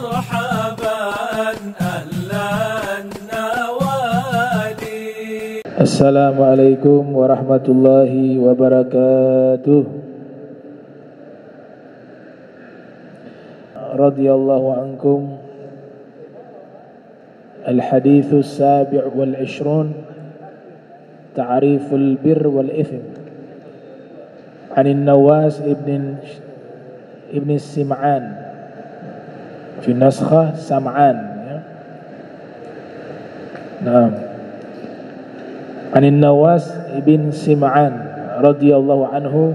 مرحبا أهلا النوادي. السلام عليكم ورحمة الله وبركاته. رضي الله عنكم. الحديث السابع والعشرون تعريف البر والإثم عن النواس ابن السمعان في النسخة سمعان. نعم. عن النواس ابن سمعان رضي الله عنه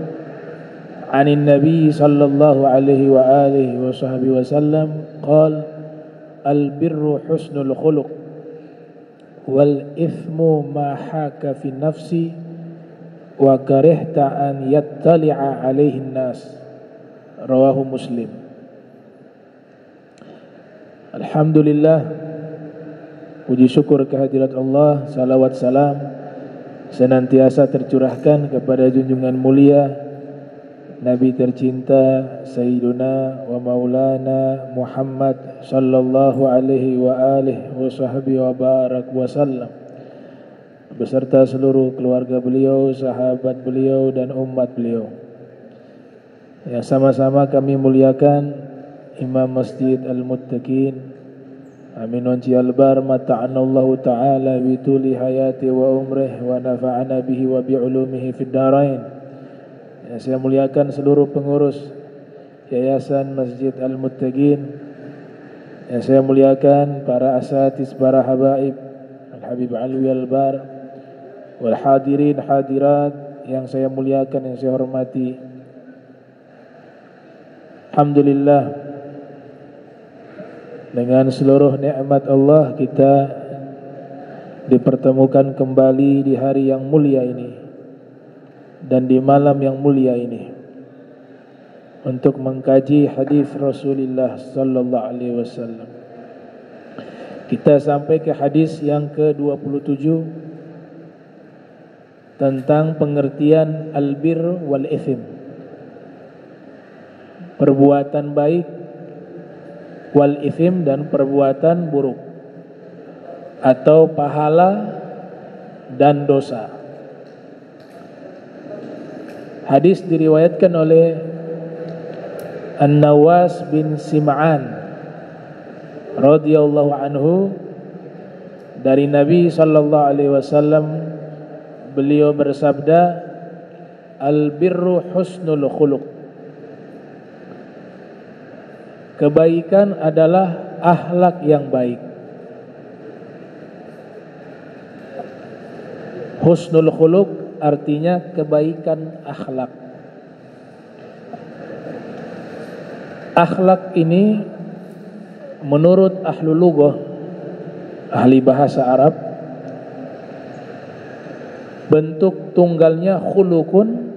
عن النبي صلى الله عليه وآله وصحبه وسلم قال البر حسن الخلق والإثم ما حاك في النفس وكرهت أن يطلع عليه الناس. رواه مسلم. Alhamdulillah, puji syukur kehadirat Allah, salawat salam senantiasa tercurahkan kepada junjungan mulia Nabi tercinta Sayyiduna wa Maulana Muhammad sallallahu alaihi wa alihi wa sahbihi wa barak wa sallam, beserta seluruh keluarga beliau, sahabat beliau dan umat beliau. Yang sama-sama kami muliakan Imam Masjid Al-Muttaqin Aminun Cialbar mata'anallahu ta'ala bituli hayati wa umrih wa nafa'ana bihi wa bi'ulumihi fid darain. Yang saya muliakan seluruh pengurus Yayasan Masjid Al-Muttaqin. Yang saya muliakan para asatiz, para habaib Al-Habib Alwi Al-Bar, wal hadirin hadirat yang saya muliakan, yang saya hormati. Alhamdulillah, dengan seluruh nikmat Allah kita dipertemukan kembali di hari yang mulia ini dan di malam yang mulia ini untuk mengkaji hadis Rasulullah sallallahu alaihi wasallam. Kita sampai ke hadis yang ke-27 tentang pengertian albir wal ithim, perbuatan baik, wal ithim dan perbuatan buruk, atau pahala dan dosa. Hadis diriwayatkan oleh An-Nawas bin Sim'an radhiyallahu anhu dari Nabi sallallahu alaihi wasallam. Beliau bersabda, al-birru husnul khuluq. Kebaikan adalah akhlak yang baik. Husnul khuluq artinya kebaikan akhlak. Akhlak ini menurut ahlu lughah, ahli bahasa Arab, bentuk tunggalnya khuluqun,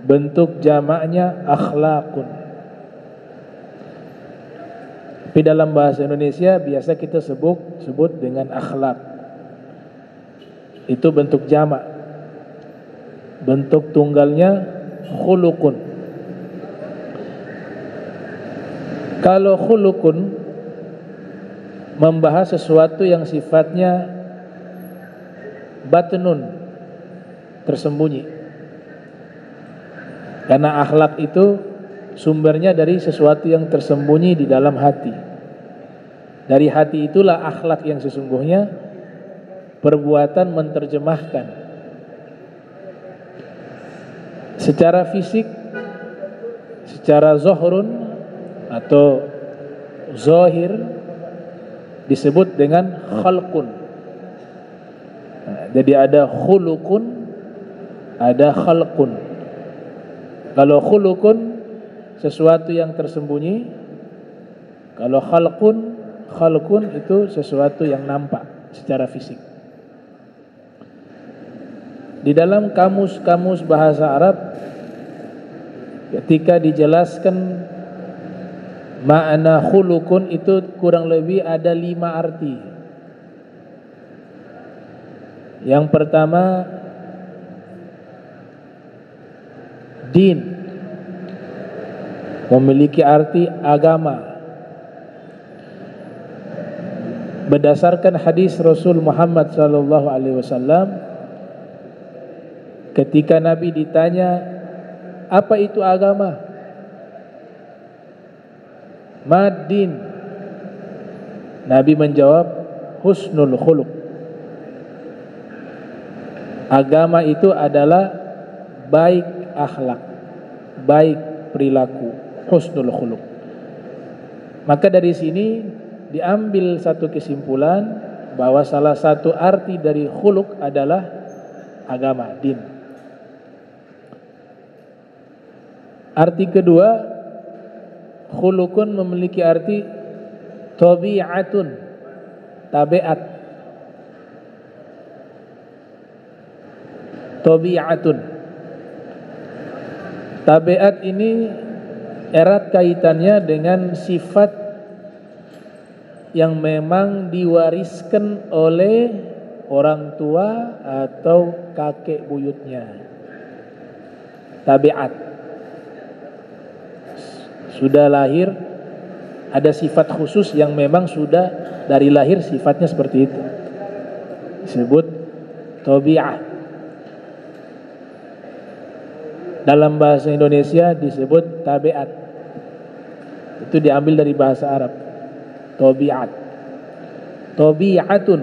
bentuk jamaknya akhlaqun. Tapi dalam bahasa Indonesia biasa kita sebut dengan akhlak. Itu bentuk jamak. Bentuk tunggalnya khuluqun. Kalau khuluqun membahas sesuatu yang sifatnya batnun, tersembunyi. Karena akhlak itu sumbernya dari sesuatu yang tersembunyi di dalam hati. Dari hati itulah akhlak yang sesungguhnya. Perbuatan menerjemahkan secara fisik, secara zohrun atau zohir disebut dengan khalqun. Jadi ada khuluqun, ada khalqun. Kalau khuluqun sesuatu yang tersembunyi, kalau khalqun itu sesuatu yang nampak secara fisik. Di dalam kamus-kamus bahasa Arab ketika dijelaskan makna khuluqun itu kurang lebih ada 5 arti. Yang pertama, din, memiliki arti agama, berdasarkan hadis Rasul Muhammad sallallahu alaihi wasallam, ketika Nabi ditanya, apa itu agama? Madin. Nabi menjawab, husnul khuluq. Agama itu adalah baik akhlak, baik perilaku, husnul khuluq. Maka dari sini diambil satu kesimpulan bahwa salah satu arti dari khuluq adalah agama, din. Arti kedua, khuluqun memiliki arti tabi'atun, tabiat. Tabi'atun. Tabiat ini erat kaitannya dengan sifat yang memang diwariskan oleh orang tua atau kakek buyutnya. Tabiat. Sudah lahir ada sifat khusus yang memang sudah dari lahir sifatnya seperti itu. Disebut tabi'ah. Dalam bahasa Indonesia disebut tabiat. Itu diambil dari bahasa Arab. Tabiat. Tabi'atun.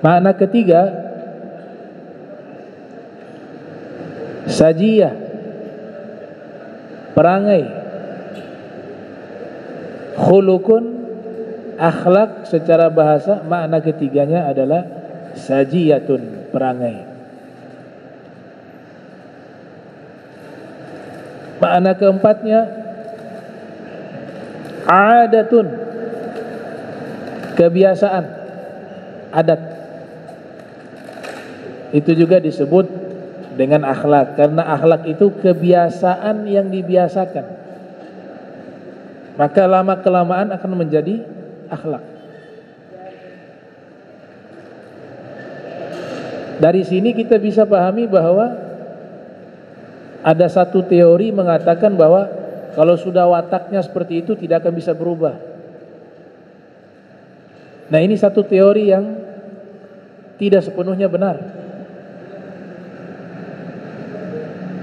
Makna ketiga, sajiyah, perangai. Khulukun, akhlak secara bahasa, makna ketiganya adalah sajiyatun, perangai. Makna keempatnya, adatun, kebiasaan, adat. Itu juga disebut dengan akhlak, karena akhlak itu kebiasaan yang dibiasakan. Maka lama-kelamaan akan menjadi akhlak. Dari sini kita bisa pahami bahwa ada satu teori mengatakan bahwa kalau sudah wataknya seperti itu tidak akan bisa berubah. Nah, ini satu teori yang tidak sepenuhnya benar.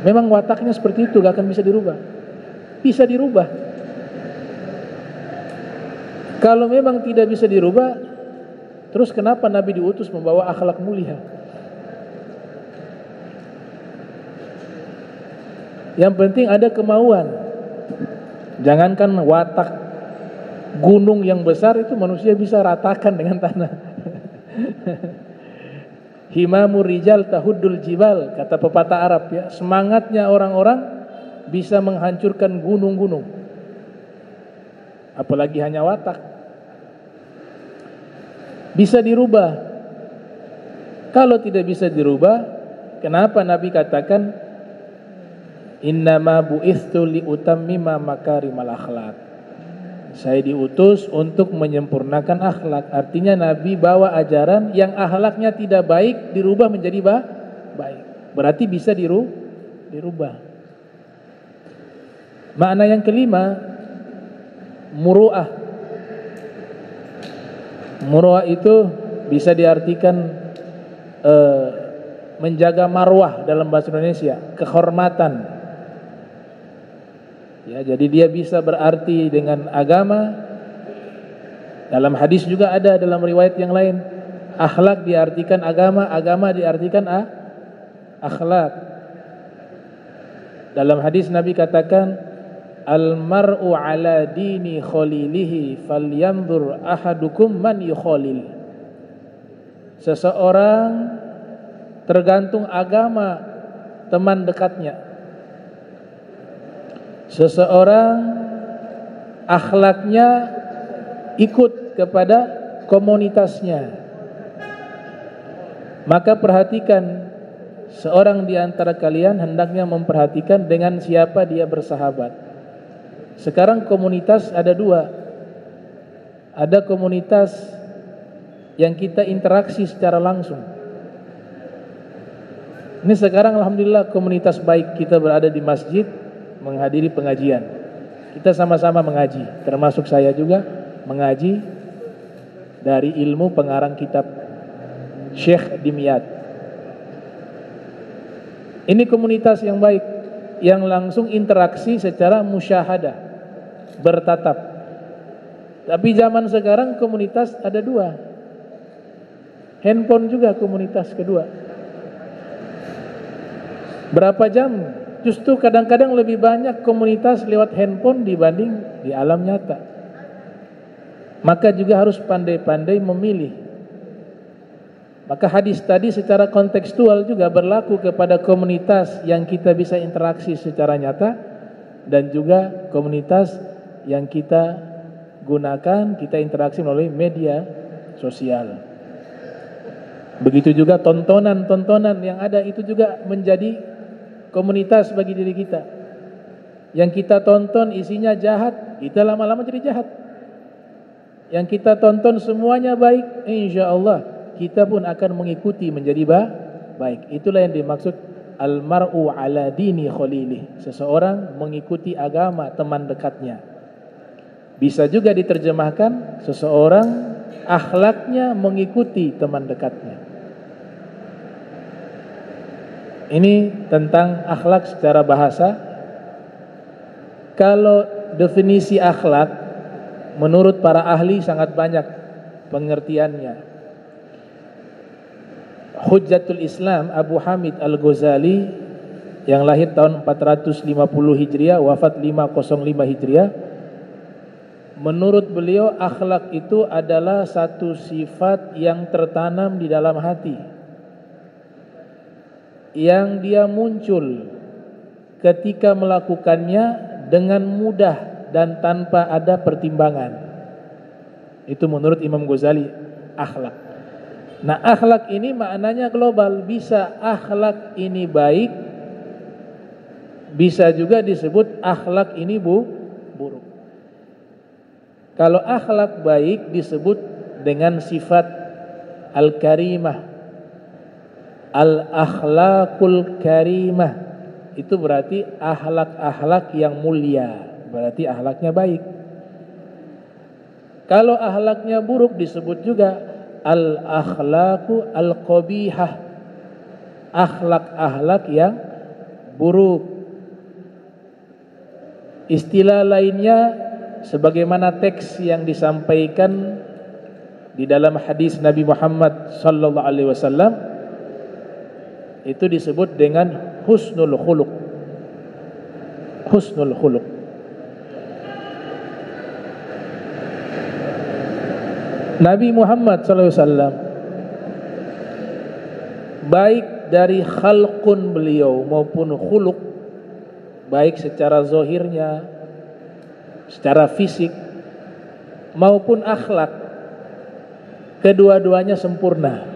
Memang wataknya seperti itu, gak akan bisa dirubah. Bisa dirubah. Kalau memang tidak bisa dirubah, terus kenapa Nabi diutus membawa akhlak mulia? Yang penting ada kemauan. Jangankan watak gunung yang besar itu manusia bisa ratakan dengan tanah. Himamur rijal tahuddul jibal, kata pepatah Arab ya. Semangatnya orang-orang bisa menghancurkan gunung-gunung. Apalagi hanya watak. Bisa dirubah. Kalau tidak bisa dirubah, kenapa Nabi katakan innama bu'itstu liutammima makarimal akhlak. Saya diutus untuk menyempurnakan akhlak. Artinya Nabi bawa ajaran yang akhlaknya tidak baik dirubah menjadi baik. Berarti bisa dirubah. Makna yang kelima, muru'ah. Muru'ah itu bisa diartikan menjaga marwah dalam bahasa Indonesia, kehormatan. Ya, jadi dia bisa berarti dengan agama. Dalam hadis juga ada, dalam riwayat yang lain, akhlak diartikan agama, agama diartikan akhlak. Dalam hadis Nabi katakan, al-mar'u ala dini khalilihi falyanzur ahadukum man yukhalil. Seseorang tergantung agama teman dekatnya. Seseorang akhlaknya ikut kepada komunitasnya. Maka perhatikan, seorang di antara kalian hendaknya memperhatikan dengan siapa dia bersahabat. Sekarang komunitas ada dua. Ada komunitas yang kita interaksi secara langsung. Ini sekarang alhamdulillah komunitas baik, kita berada di masjid menghadiri pengajian. Kita sama-sama mengaji, termasuk saya juga mengaji dari ilmu pengarang kitab Syekh Dimyat. Ini komunitas yang baik, yang langsung interaksi secara musyahadah, bertatap. Tapi zaman sekarang komunitas ada dua. Handphone juga komunitas kedua. Berapa jam? Justru kadang-kadang lebih banyak komunitas lewat handphone dibanding di alam nyata. Maka juga harus pandai-pandai memilih. Maka hadis tadi secara kontekstual juga berlaku kepada komunitas yang kita bisa interaksi secara nyata dan juga komunitas yang kita gunakan, kita interaksi melalui media sosial. Begitu juga tontonan-tontonan yang ada itu juga menjadi komunitas bagi diri kita. Yang kita tonton isinya jahat, kita lama-lama jadi jahat. Yang kita tonton semuanya baik, insyaallah kita pun akan mengikuti menjadi baik. Itulah yang dimaksud al-mar'u ala dini khalilih. Seseorang mengikuti agama teman dekatnya. Bisa juga diterjemahkan seseorang akhlaknya mengikuti teman dekatnya. Ini tentang akhlak secara bahasa. Kalau definisi akhlak menurut para ahli sangat banyak pengertiannya. Hujjatul Islam Abu Hamid Al-Ghazali yang lahir tahun 450 Hijriah, wafat 505 Hijriah. Menurut beliau akhlak itu adalah satu sifat yang tertanam di dalam hati, yang dia muncul ketika melakukannya dengan mudah dan tanpa ada pertimbangan. Itu menurut Imam Ghazali akhlak. Nah, akhlak ini maknanya global. Bisa akhlak ini baik, bisa juga disebut akhlak ini buruk. Kalau akhlak baik disebut dengan sifat al-karimah, al-akhlaqul karimah. Itu berarti akhlak-akhlak yang mulia, berarti akhlaknya baik. Kalau akhlaknya buruk disebut juga al-akhlaqu al-qabihah, akhlak-akhlak yang buruk. Istilah lainnya sebagaimana teks yang disampaikan di dalam hadis Nabi Muhammad sallallahu alaihi wasallam itu disebut dengan husnul khuluq. Husnul khuluq. Nabi Muhammad SAW baik dari khalqun beliau maupun khuluq, baik secara zahirnya, secara fisik maupun akhlak, kedua-duanya sempurna.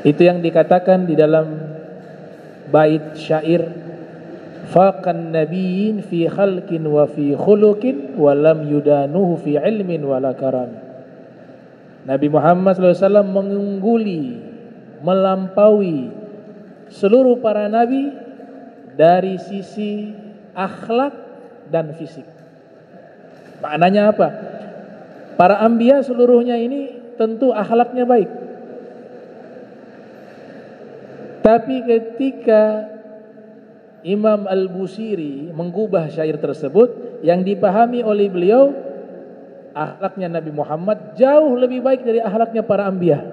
Itu yang dikatakan di dalam bait syair, faqan nabiyyin fi khalqin wa fi khuluqin wa lam yudanuhu fi ilmin wala karam. Nabi Muhammad SAW mengungguli, melampaui seluruh para nabi dari sisi akhlak dan fisik. Maknanya apa? Para anbiya seluruhnya ini tentu akhlaknya baik. Tapi ketika Imam Al-Busiri mengubah syair tersebut, yang dipahami oleh beliau akhlaknya Nabi Muhammad jauh lebih baik dari akhlaknya para anbiya.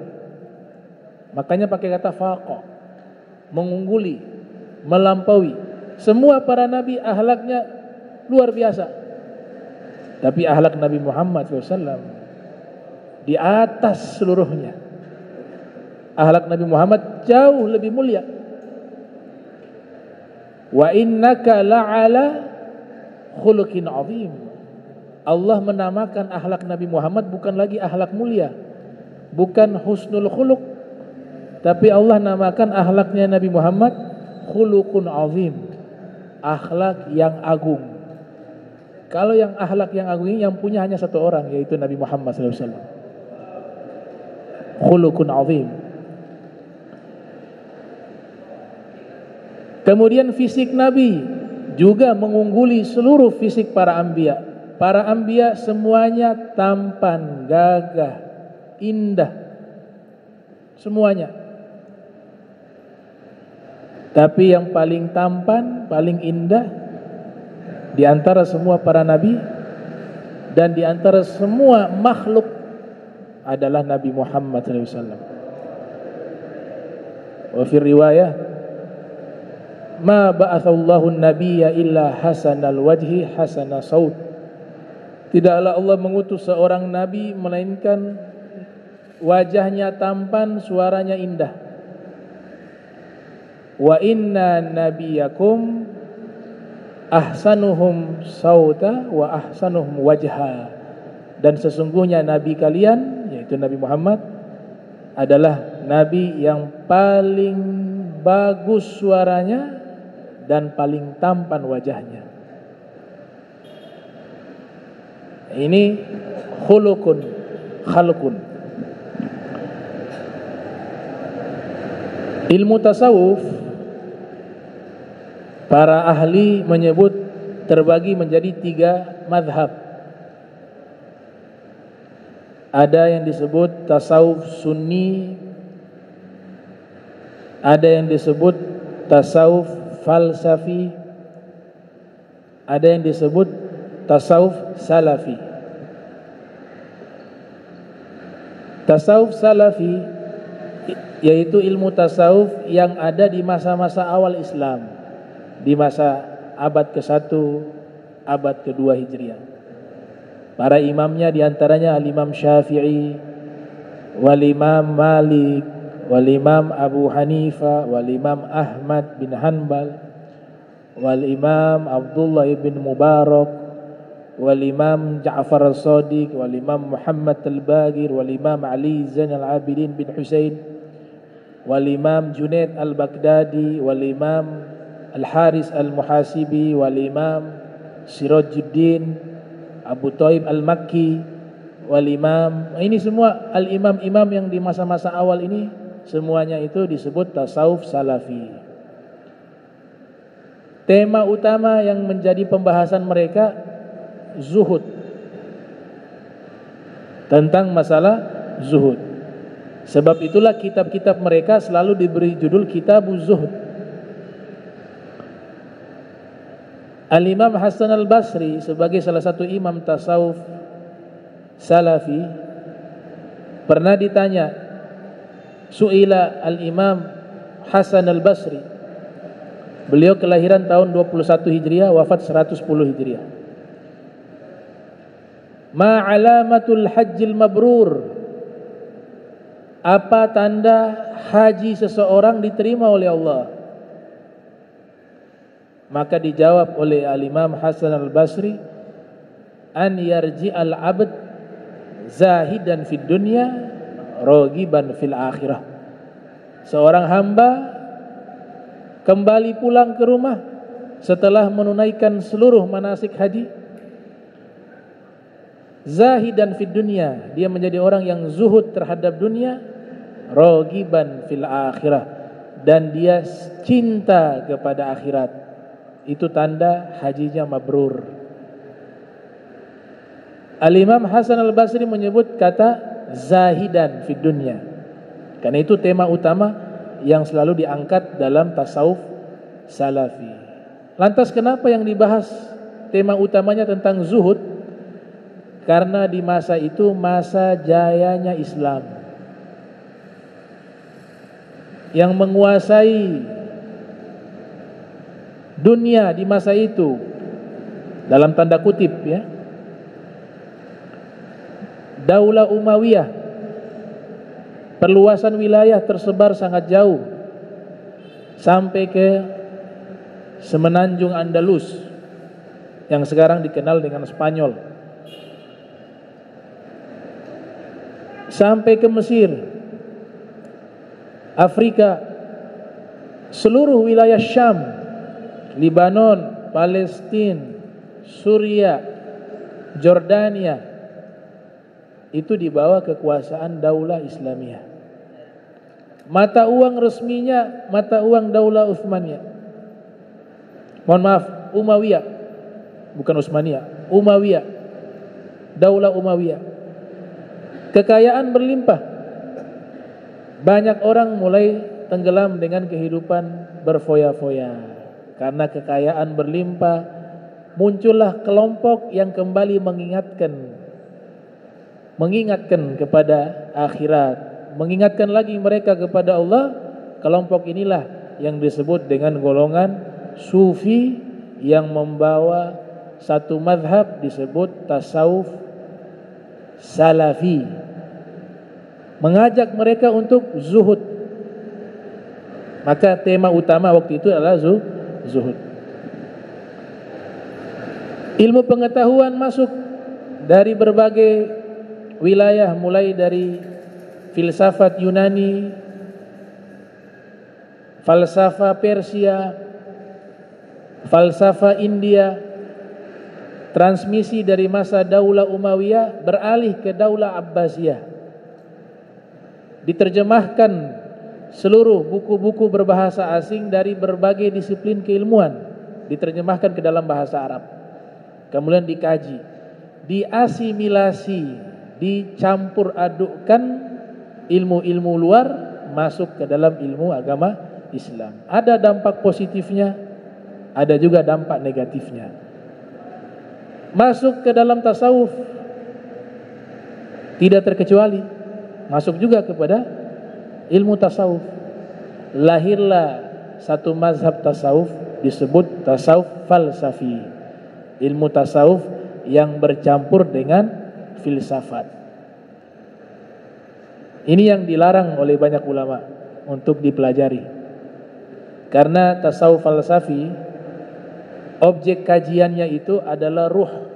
Makanya pakai kata faqa, mengungguli, melampaui. Semua para nabi akhlaknya luar biasa, tapi akhlak Nabi Muhammad SAW di atas seluruhnya. Akhlak Nabi Muhammad jauh lebih mulia. Wa innaka la'ala khuluqin azim. Allah menamakan akhlak Nabi Muhammad bukan lagi akhlak mulia, bukan husnul khuluq, tapi Allah namakan akhlaknya Nabi Muhammad khuluqun azim, akhlak yang agung. Kalau yang akhlak yang agung ini yang punya hanya satu orang, yaitu Nabi Muhammad SAW. Khuluqun azim. Kemudian fisik Nabi juga mengungguli seluruh fisik para anbiya. Para anbiya semuanya tampan, gagah, indah. Semuanya. Tapi yang paling tampan, paling indah di antara semua para nabi dan di antara semua makhluk adalah Nabi Muhammad SAW. Wa fi riwayah, ma ba'athallahu an-nabiyya illa hasanal wajhi hasana saut. Tidaklah Allah mengutus seorang nabi melainkan wajahnya tampan, suaranya indah. Wa inna nabiyakum ahsanuhum sauta wa ahsanuhum wajha. Dan sesungguhnya nabi kalian, yaitu Nabi Muhammad, adalah nabi yang paling bagus suaranya dan paling tampan wajahnya. Ini khuluqun, khalqun. Ilmu tasawuf, para ahli menyebut terbagi menjadi 3 madhab. Ada yang disebut tasawuf sunni, ada yang disebut tasawuf falsafi, ada yang disebut tasawuf salafi. Tasawuf salafi yaitu ilmu tasawuf yang ada di masa-masa awal Islam, di masa abad ke-1, abad ke-2 Hijriah. Para imamnya diantaranya Al-Imam Syafi'i, Wal-Imam Malik, Wal-Imam Abu Hanifa, Wal-Imam Ahmad bin Hanbal, Wal-Imam Abdullah ibn Mubarak, Wal-Imam Ja'far al-Sadiq, Wal-Imam Muhammad al-Baqir, Wal-Imam Ali Zain al-Abidin bin Husain, Wal-Imam Junaid al-Baghdadi, Wal-Imam Al-Haris al-Muhasibi, Wal-Imam Sirajuddin Abu Thaib al-Makki, Wal-Imam. Ini semua al-imam-imam yang di masa-masa awal ini, semuanya itu disebut tasawuf salafi. Tema utama yang menjadi pembahasan mereka zuhud, tentang masalah zuhud. Sebab itulah kitab-kitab mereka selalu diberi judul Kitabuz Zuhud. Al-Imam Hasan al-Basri sebagai salah satu imam tasawuf salafi pernah ditanya, su'ila al-Imam Hasan al-Basri, beliau kelahiran tahun 21 Hijriah, wafat 110 Hijriah. Ma alamatul hajjil mabrur, apa tanda haji seseorang diterima oleh Allah? Maka dijawab oleh Al-Imam Hasan al-Basri, an yarji al-abd zahidan fid dunya ragiban fil akhirah. Seorang hamba kembali pulang ke rumah setelah menunaikan seluruh manasik haji, zahidan fid dunya, dia menjadi orang yang zuhud terhadap dunia, ragiban fil akhirah, dan dia cinta kepada akhirat. Itu tanda hajinya mabrur. Al-Imam Hasan al-Basri menyebut kata zahidan fid dunya, karena itu tema utama yang selalu diangkat dalam tasawuf salafi. Lantas kenapa yang dibahas tema utamanya tentang zuhud? Karena di masa itu masa jayanya Islam, yang menguasai dunia di masa itu, dalam tanda kutip ya, Daulah Umayyah, perluasan wilayah tersebar sangat jauh sampai ke semenanjung Andalus yang sekarang dikenal dengan Spanyol, sampai ke Mesir, Afrika, seluruh wilayah Syam, Libanon, Palestina, Suriah, Jordania, itu di bawah kekuasaan Daulah Islamiyah. Mata uang resminya mata uang Daulah Utsmaniyah. Mohon maaf, Umayyah, bukan Utsmaniyah, Umayyah. Daulah Umayyah. Kekayaan berlimpah. Banyak orang mulai tenggelam dengan kehidupan berfoya-foya. Karena kekayaan berlimpah, muncullah kelompok yang kembali mengingatkan kepada akhirat, mengingatkan lagi mereka kepada Allah. Kelompok inilah yang disebut dengan golongan sufi yang membawa satu mazhab disebut tasawuf salafi, mengajak mereka untuk zuhud. Maka tema utama waktu itu adalah zuhud. Ilmu pengetahuan masuk dari berbagai wilayah, mulai dari filsafat Yunani, falsafah Persia, falsafah India. Transmisi dari masa Daulah Umayyah beralih ke Daulah Abbasiyah. Diterjemahkan seluruh buku-buku berbahasa asing dari berbagai disiplin keilmuan, diterjemahkan ke dalam bahasa Arab. Kemudian dikaji, diasimilasi, dicampur adukkan ilmu-ilmu luar masuk ke dalam ilmu agama Islam. Ada dampak positifnya, ada juga dampak negatifnya. Masuk ke dalam tasawuf tidak terkecuali, masuk juga kepada ilmu tasawuf. Lahirlah satu mazhab tasawuf disebut tasawuf falsafi, ilmu tasawuf yang bercampur dengan filsafat. Ini yang dilarang oleh banyak ulama untuk dipelajari. Karena tasawuf falsafi, objek kajiannya itu adalah ruh.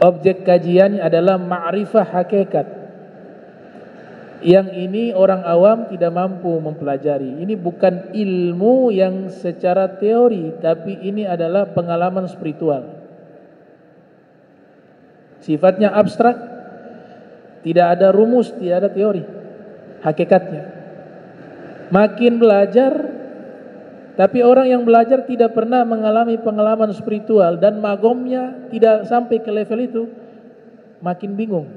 Objek kajiannya adalah ma'rifah hakikat. Yang ini orang awam tidak mampu mempelajari. Ini bukan ilmu yang secara teori, tapi ini adalah pengalaman spiritual. Sifatnya abstrak, tidak ada rumus, tidak ada teori. Hakikatnya. Makin belajar, tapi orang yang belajar tidak pernah mengalami pengalaman spiritual dan magomnya tidak sampai ke level itu, makin bingung.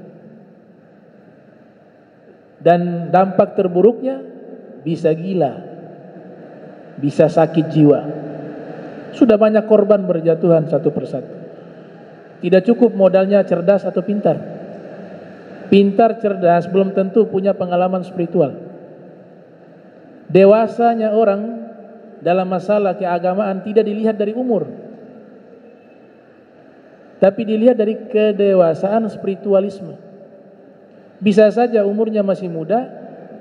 Dan dampak terburuknya bisa gila, bisa sakit jiwa. Sudah banyak korban berjatuhan satu persatu. Tidak cukup modalnya cerdas atau pintar. Pintar, cerdas belum tentu punya pengalaman spiritual. Dewasanya orang dalam masalah keagamaan tidak dilihat dari umur, tapi dilihat dari kedewasaan spiritualisme. Bisa saja umurnya masih muda,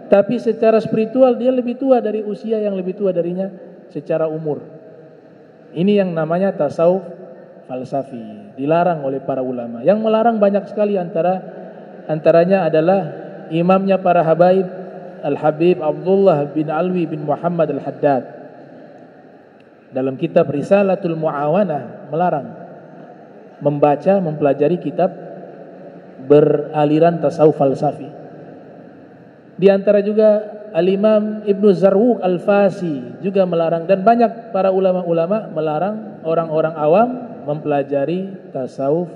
tapi secara spiritual dia lebih tua dari usia yang lebih tua darinya secara umur. Ini yang namanya tasawuf falsafi, dilarang oleh para ulama. Yang melarang banyak sekali, antaranya adalah imamnya para habaib, Al-Habib Abdullah bin Alwi bin Muhammad Al-Haddad. Dalam kitab Risalatul Mu'awanah melarang membaca, mempelajari kitab beraliran tasawuf falsafi. Di antara juga Al-Imam Ibnu Zarruq Al-Fasi juga melarang, dan banyak para ulama-ulama melarang orang-orang awam mempelajari tasawuf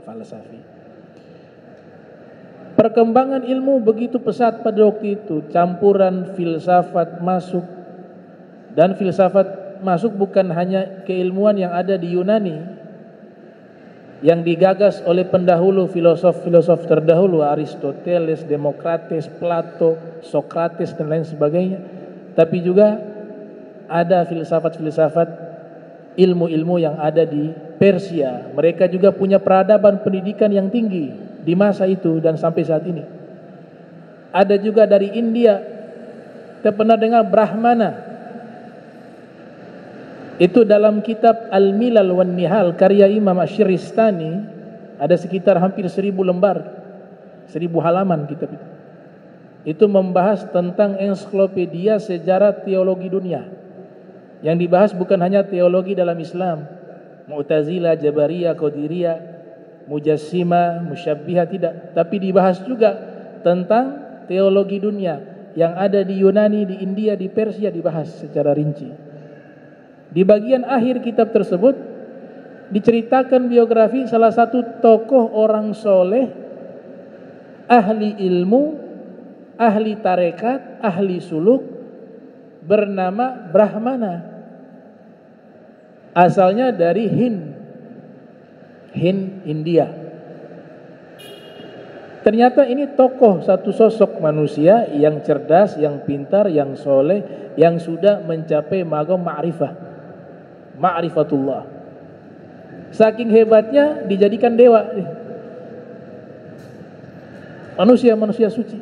falsafi. Perkembangan ilmu begitu pesat pada waktu itu, campuran filsafat masuk, dan filsafat masuk bukan hanya keilmuan yang ada di Yunani yang digagas oleh pendahulu filosof-filosof terdahulu, Aristoteles, Demokrates, Plato, Sokrates dan lain sebagainya, tapi juga ada filsafat-filsafat ilmu-ilmu yang ada di Persia. Mereka juga punya peradaban pendidikan yang tinggi di masa itu dan sampai saat ini. Ada juga dari India. Kita pernah dengar Brahmana. Itu dalam kitab Al-Milal wan Nihal karya Imam Asy-Syiristani, ada sekitar hampir 1000 lembar, 1000 halaman kitab itu. Itu membahas tentang ensiklopedia sejarah teologi dunia. Yang dibahas bukan hanya teologi dalam Islam, Mu'tazilah, Jabariyah, Qadiriyah, Mujassimah, Musyabbihah, tidak, tapi dibahas juga tentang teologi dunia yang ada di Yunani, di India, di Persia, dibahas secara rinci. Di bagian akhir kitab tersebut diceritakan biografi salah satu tokoh orang soleh, ahli ilmu, ahli tarekat, ahli suluk, bernama Brahmana. Asalnya dari Hind, India. Ternyata ini tokoh, satu sosok manusia yang cerdas, yang pintar, yang soleh, yang sudah mencapai maqam ma'rifatullah. Saking hebatnya dijadikan dewa. Manusia suci.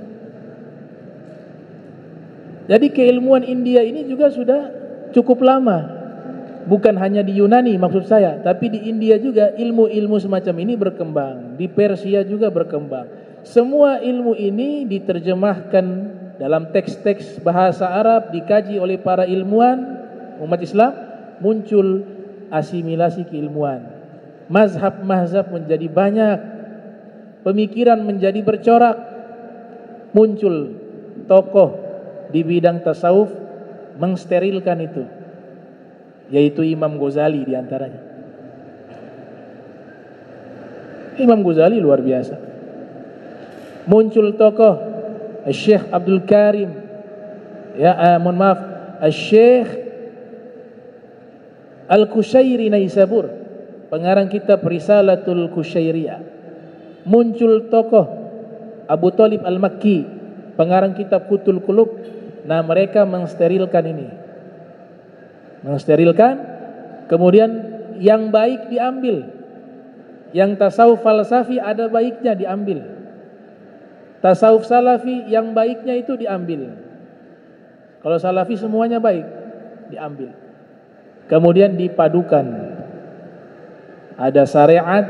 Jadi keilmuan India ini juga sudah cukup lama. Bukan hanya di Yunani maksud saya, tapi di India juga ilmu-ilmu semacam ini berkembang. Di Persia juga berkembang. Semua ilmu ini diterjemahkan dalam teks-teks bahasa Arab, dikaji oleh para ilmuwan umat Islam, muncul asimilasi keilmuan. Mazhab-mazhab menjadi banyak, pemikiran menjadi bercorak, muncul tokoh di bidang tasawuf mengsterilkan itu, yaitu Imam Ghazali diantaranya. Imam Ghazali luar biasa. Muncul tokoh Syekh Abdul Karim, Syekh Al-Kushairi Naisabur, pengarang kitab Risalatul Kushairiyah. Muncul tokoh Abu Talib Al-Makki, pengarang kitab Kutul Qulub. Nah, mereka mensterilkan ini. Mensterilkan, kemudian yang baik diambil. Yang tasawuf falsafi ada baiknya diambil. Tasawuf salafi yang baiknya itu diambil. Kalau salafi semuanya baik, diambil. Kemudian dipadukan. Ada syariat,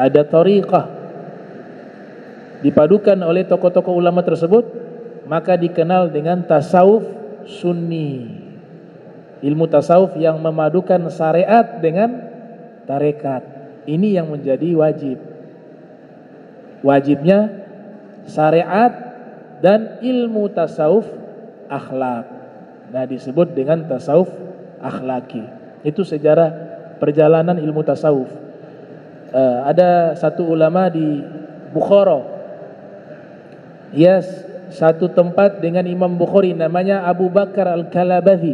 ada thariqah. Dipadukan oleh tokoh-tokoh ulama tersebut, maka dikenal dengan tasawuf sunni. Ilmu tasawuf yang memadukan syariat dengan tarekat. Ini yang menjadi wajib. Wajibnya syariat dan ilmu tasawuf akhlak. Nah, disebut dengan tasawuf akhlaki. Itu sejarah perjalanan ilmu tasawuf. Ada satu ulama di Bukhara, satu tempat dengan Imam Bukhari, namanya Abu Bakar Al-Kalabazi,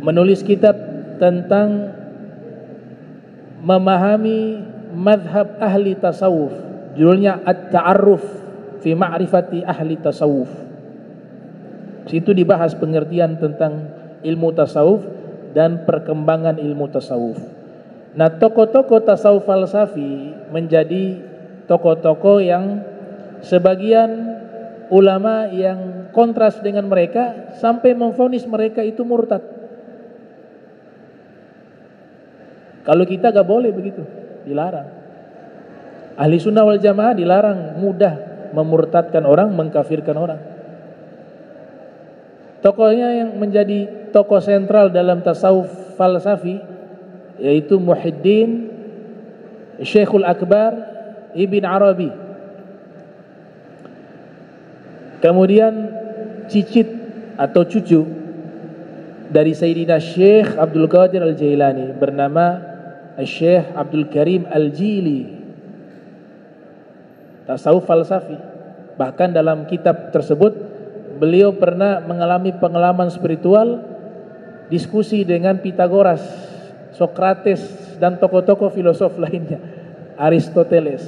menulis kitab tentang memahami madhab ahli tasawuf. Judulnya At-Ta'arruf fi Ma'rifati Ahli Tasawuf. Situ dibahas pengertian tentang ilmu tasawuf dan perkembangan ilmu tasawuf. Nah, tokoh-tokoh tasawuf falsafi menjadi tokoh-tokoh yang sebagian ulama yang kontras dengan mereka sampai memvonis mereka itu murtad. Kalau kita gak boleh begitu, dilarang. Ahli sunnah wal jamaah dilarang mudah memurtadkan orang, mengkafirkan orang. Tokohnya yang menjadi tokoh sentral dalam tasawuf falsafi yaitu Muhyiddin Syekhul Akbar Ibn Arabi. Kemudian cicit atau cucu dari Sayyidina Syekh Abdul Qadir Al-Jailani bernama Syekh Abdul Karim Al-Jili. Tasawuf falsafi. Bahkan dalam kitab tersebut beliau pernah mengalami pengalaman spiritual, diskusi dengan Pitagoras, Sokrates dan tokoh-tokoh filosof lainnya, Aristoteles.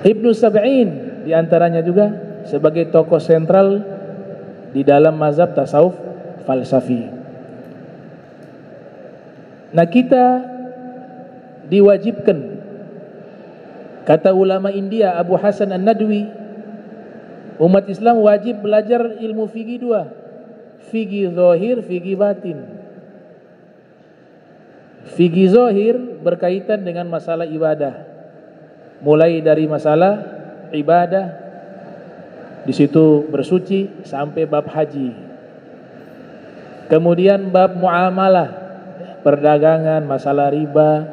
Ibnu Sab'in diantaranya juga sebagai tokoh sentral di dalam mazhab tasawuf falsafi. Nah, kita diwajibkan, kata ulama India Abu Hasan An-Nadwi, umat Islam wajib belajar ilmu fikih dua, fikih zahir, fikih batin. Fikih zahir berkaitan dengan masalah ibadah, mulai dari masalah ibadah, di situ bersuci sampai bab haji. Kemudian bab muamalah, perdagangan, masalah riba,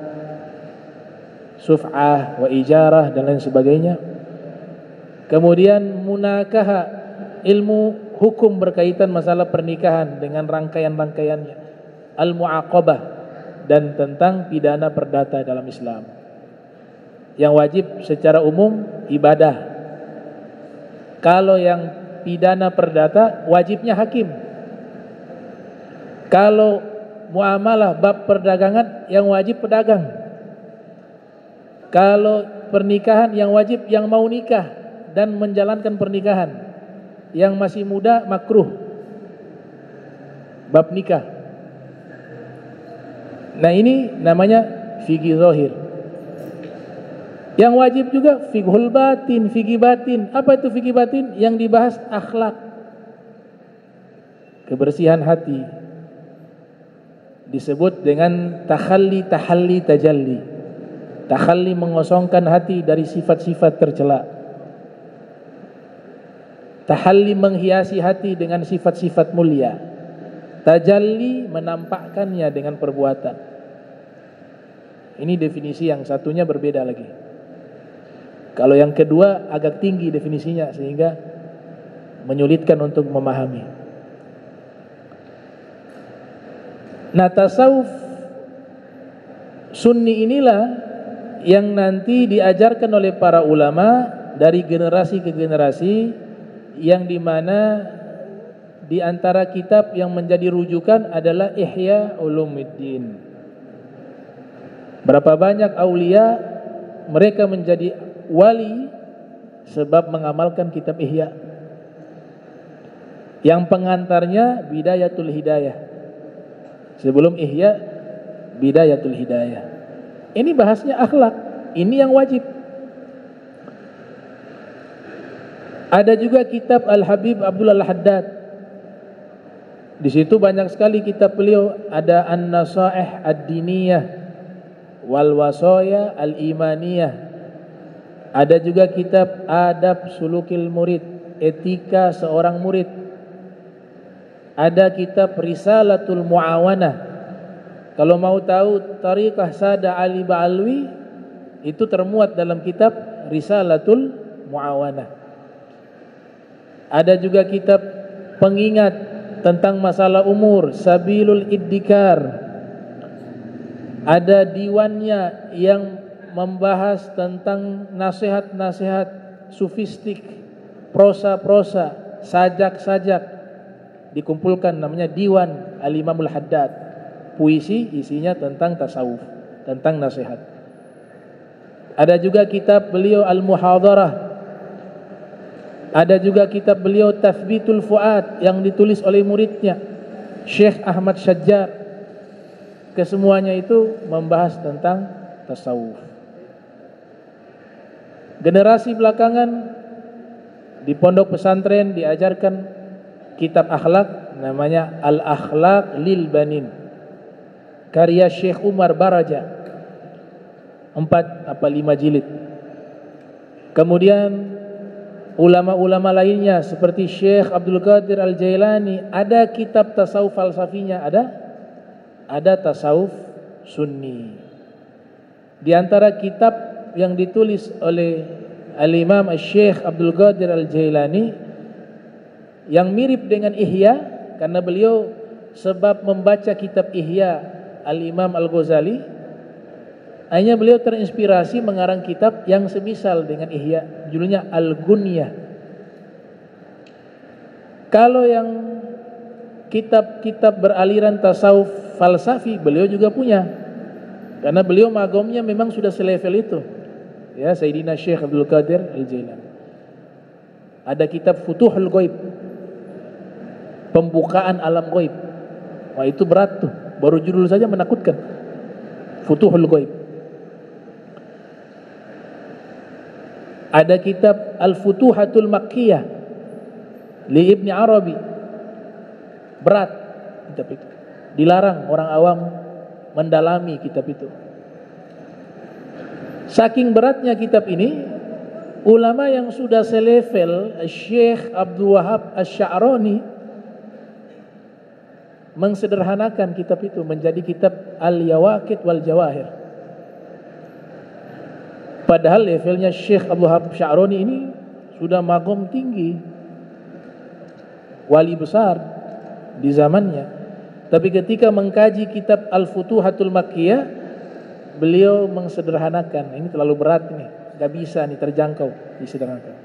suf'ah wa ijarah dan lain sebagainya. Kemudian munakaha, ilmu hukum berkaitan masalah pernikahan dengan rangkaian-rangkaiannya. al-mu'aqabah dan tentang pidana perdata dalam Islam. Yang wajib secara umum ibadah. Kalau yang pidana perdata wajibnya hakim. Kalau muamalah bab perdagangan yang wajib pedagang. Kalau pernikahan yang wajib yang mau nikah dan menjalankan pernikahan. Yang masih muda makruh bab nikah. Nah ini namanya fikih zahir. Yang wajib juga fiqhul batin, fikih batin. Apa itu fikih batin? Yang dibahas akhlak, kebersihan hati. Disebut dengan tahalli tajalli. Tahalli mengosongkan hati dari sifat-sifat tercela. Tahalli menghiasi hati dengan sifat-sifat mulia. Tajalli menampakkannya dengan perbuatan. Ini definisi yang satunya berbeda lagi. Kalau yang kedua agak tinggi definisinya sehingga menyulitkan untuk memahami. Nah, tasawuf sunni inilah yang nanti diajarkan oleh para ulama dari generasi ke generasi, yang dimana di antara kitab yang menjadi rujukan adalah Ihya Ulumuddin. Berapa banyak aulia mereka menjadi wali sebab mengamalkan kitab Ihya. Yang pengantarnya Bidayatul Hidayah. Sebelum Ihya, Bidayatul Hidayah. Ini bahasnya akhlak. Ini yang wajib. Ada juga kitab Al-Habib Abdullah Al-Haddad. Di situ banyak sekali kitab beliau. Ada An-Nasaih Ad-Diniyah wal Wasaya Al-Imaniyah. Ada juga kitab Adab Sulukil Murid, etika seorang murid. Ada kitab Risalatul Muawanah. Kalau mau tahu tariqah Sada Ali Ba'alwi, itu termuat dalam kitab Risalatul Muawanah. Ada juga kitab pengingat tentang masalah umur, Sabilul Iddikar. Ada diwannya yang membahas tentang nasihat-nasihat sufistik, prosa-prosa, sajak-sajak, dikumpulkan namanya Diwan Al-Imamul Haddad. Puisi isinya tentang tasawuf, tentang nasihat. Ada juga kitab beliau Al-Muhadarah. Ada juga kitab beliau Tathbitul Fuad yang ditulis oleh muridnya Syekh Ahmad Syajjar. Kesemuanya itu membahas tentang tasawuf. Generasi belakangan di pondok pesantren diajarkan kitab akhlak namanya Al-Akhlaq Lil Banin, karya Syekh Umar Baraja, 4 apa 5 jilid. Kemudian ulama-ulama lainnya seperti Syekh Abdul Qadir Al-Jailani, ada kitab tasawuf falsafinya, ada tasawuf sunni. Di antara kitab yang ditulis oleh Al-Imam Syekh Abdul Qadir Al-Jailani yang mirip dengan Ihya, karena beliau sebab membaca kitab Ihya Al-Imam Al-Ghazali, hanya beliau terinspirasi mengarang kitab yang semisal dengan Ihya, judulnya Al-Gunyah. Kalau yang kitab-kitab beraliran tasawuf falsafi beliau juga punya, karena beliau magomnya memang sudah selevel itu. Ya, Sayyidina Syekh Abdul Qadir Al-Jailani. Ada kitab Futuhul Ghaib, pembukaan alam ghaib. Wah, itu berat tuh. Baru judul saja menakutkan. Futuhul Ghaib. Ada kitab Al-Futuhatul Makkiyah li Ibni Arabi. Berat kitab itu. Dilarang orang awam mendalami kitab itu. Saking beratnya kitab ini, ulama yang sudah selevel Syekh Abdul Wahab Asy-Sya'rani mengsederhanakan kitab itu menjadi kitab Al-Yawaqit wal Jawahir. Padahal levelnya Syekh Abdul Wahab Asy-Sya'rani ini sudah magom tinggi, wali besar di zamannya. Tapi ketika mengkaji kitab Al-Futuhatul Makkiyah, beliau mengsederhanakan. Ini terlalu berat nih, gak bisa nih terjangkau, disederhanakan.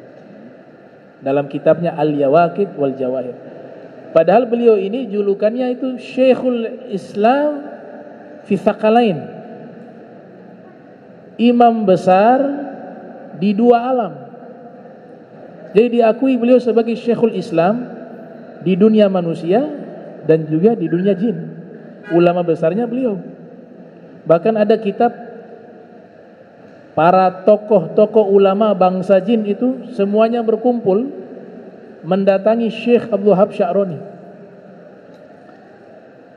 Dalam kitabnya Al-Yawaqid wal Jawahir. Padahal beliau ini julukannya itu Syekhul Islam fi Thaqalain, imam besar di dua alam. Jadi diakui beliau sebagai Syekhul Islam di dunia manusia dan juga di dunia jin. Ulama besarnya beliau. Bahkan ada kitab para tokoh-tokoh ulama bangsa jin itu semuanya berkumpul mendatangi Syekh Abdul Wahab Sya'roni.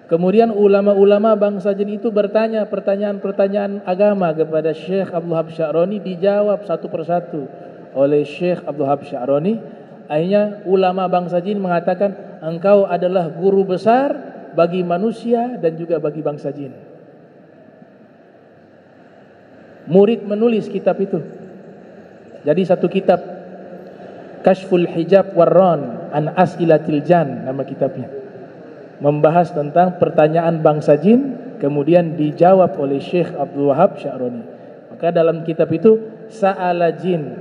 Kemudian ulama-ulama bangsa jin itu bertanya pertanyaan-pertanyaan agama kepada Syekh Abdul Wahab Sya'roni, dijawab satu persatu oleh Syekh Abdul Wahab Sya'roni. Akhirnya ulama bangsa jin mengatakan, engkau adalah guru besar bagi manusia dan juga bagi bangsa jin. Murid menulis kitab itu. Jadi satu kitab, Kashful Hijab Warran an As'ilatil Jan, nama kitabnya. Membahas tentang pertanyaan bangsa jin, kemudian dijawab oleh Syekh Abdul Wahab Sya'roni. Maka dalam kitab itu Sa'ala Jin,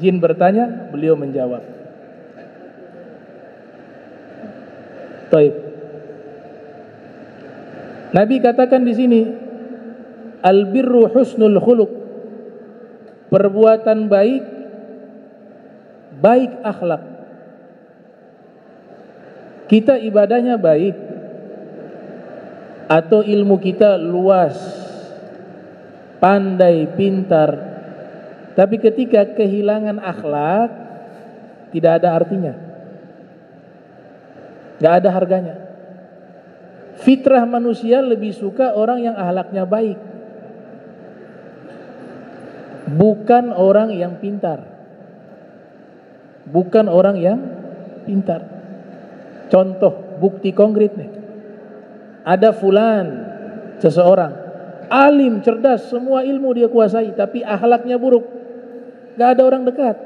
jin bertanya, beliau menjawab. Taib. Nabi katakan di sini, al-birru husnul khuluq, perbuatan baik, baik akhlak. Kita ibadahnya baik atau ilmu kita luas, pandai, pintar, tapi ketika kehilangan akhlak tidak ada artinya, gak ada harganya. Fitrah manusia lebih suka orang yang akhlaknya baik, bukan orang yang pintar, bukan orang yang pintar. Contoh bukti konkret nih, ada fulan, seseorang alim, cerdas, semua ilmu dia kuasai, tapi akhlaknya buruk, gak ada orang dekat.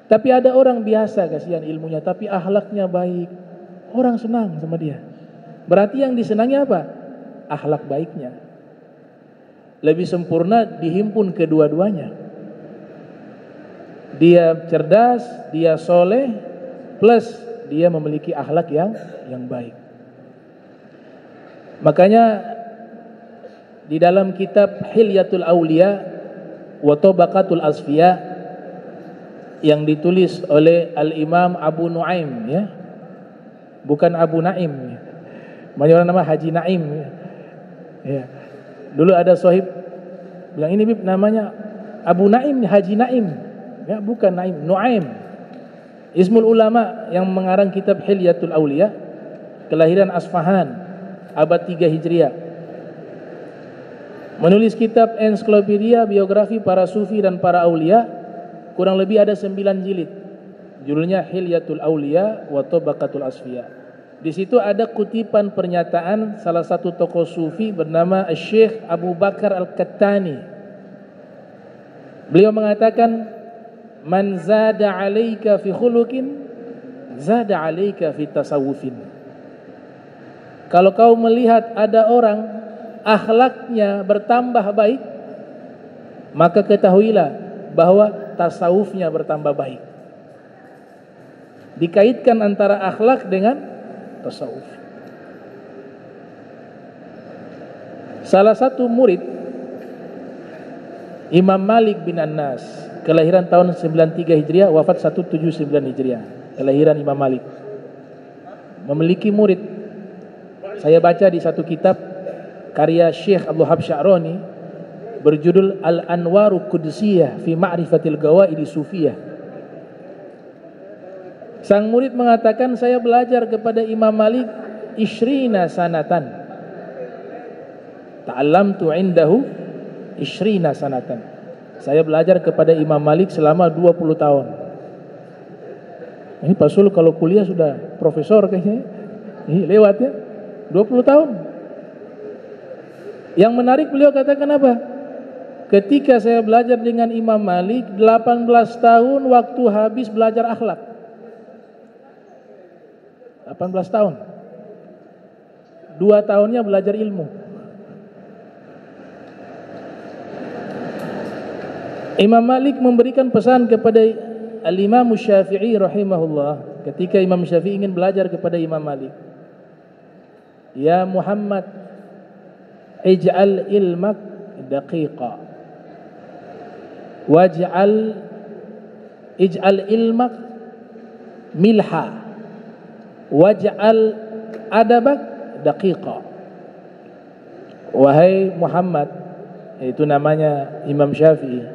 Tapi ada orang biasa, kasihan ilmunya, tapi akhlaknya baik, orang senang sama dia. Berarti yang disenangi apa? Akhlak baiknya. Lebih sempurna dihimpun kedua-duanya. Dia cerdas, dia soleh, plus dia memiliki akhlak yang baik. Makanya di dalam kitab Hilyatul Auliya wa Tabaqatul Asfiya yang ditulis oleh Al-Imam Abu Nuaim, ya, bukan Abu Naim, ya. Banyak orang nama Haji Naim, ya. Ya. Dulu ada sahib bilang, ini Bib namanya Abu Naim, Haji Naim, ya, bukan Naim, Nuaim. Ismul ulama yang mengarang kitab Hilyatul Auliya, kelahiran Asfahan, abad 3 Hijriah. Menulis kitab ensiklopedia biografi para sufi dan para aulia, kurang lebih ada 9 jilid. Judulnya Hilyatul Auliya wa Tabaqatul Asfiya. Di situ ada kutipan pernyataan salah satu tokoh sufi bernama Syekh Abu Bakar Al-Kattani. Beliau mengatakan, man zada 'alaika fi khuluqin zada 'alaika fi tasawufin. Kalau kau melihat ada orang akhlaknya bertambah baik, maka ketahuilah bahwa tasawufnya bertambah baik. Dikaitkan antara akhlak dengan tasawuf. Salah satu murid Imam Malik bin Anas, kelahiran tahun 93 Hijriah, wafat 179 Hijriah. Kelahiran Imam Malik. Memiliki murid. Saya baca di satu kitab karya Syekh Abdul Wahab Sya'roni berjudul Al-Anwaru Qudsiyah fi Ma'rifatil Gawaidi Sufiyah. Sang murid mengatakan, saya belajar kepada Imam Malik 20 sanatan. Ta'allamtu indahu 20 sanatan. Saya belajar kepada Imam Malik selama 20 tahun. Ini Pak Sul kalau kuliah sudah profesor kayaknya. Ini lewat ya. 20 tahun. Yang menarik beliau katakan apa? Ketika saya belajar dengan Imam Malik 18 tahun waktu habis belajar akhlak. 18 18 tahun. 2 tahunnya belajar ilmu. Imam Malik memberikan pesan kepada Al-Imam Syafi'i rahimahullah ketika Imam Syafi'i ingin belajar kepada Imam Malik. Ya Muhammad, ij'al ilmak daqiqa ij'al ilmak milha waj'al adabak daqiqa. Wahai Muhammad, itu namanya Imam Syafi'i,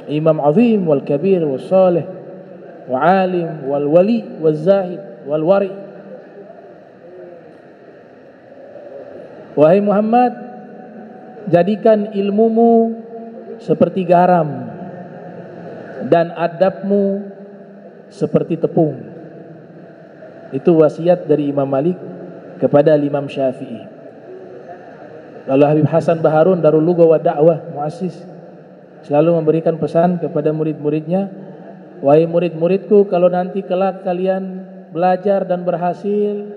Imam azim wal kabir wal salih wal alim wal wali wal zahid wal wari. Wahai Muhammad, jadikan ilmumu seperti garam dan adabmu seperti tepung. Itu wasiat dari Imam Malik kepada Imam Syafi'i. Lalu Habib Hasan Baharun Darul Lugha wa Da'wah muassis selalu memberikan pesan kepada murid-muridnya, wahai murid-muridku, kalau nanti kelak kalian belajar dan berhasil,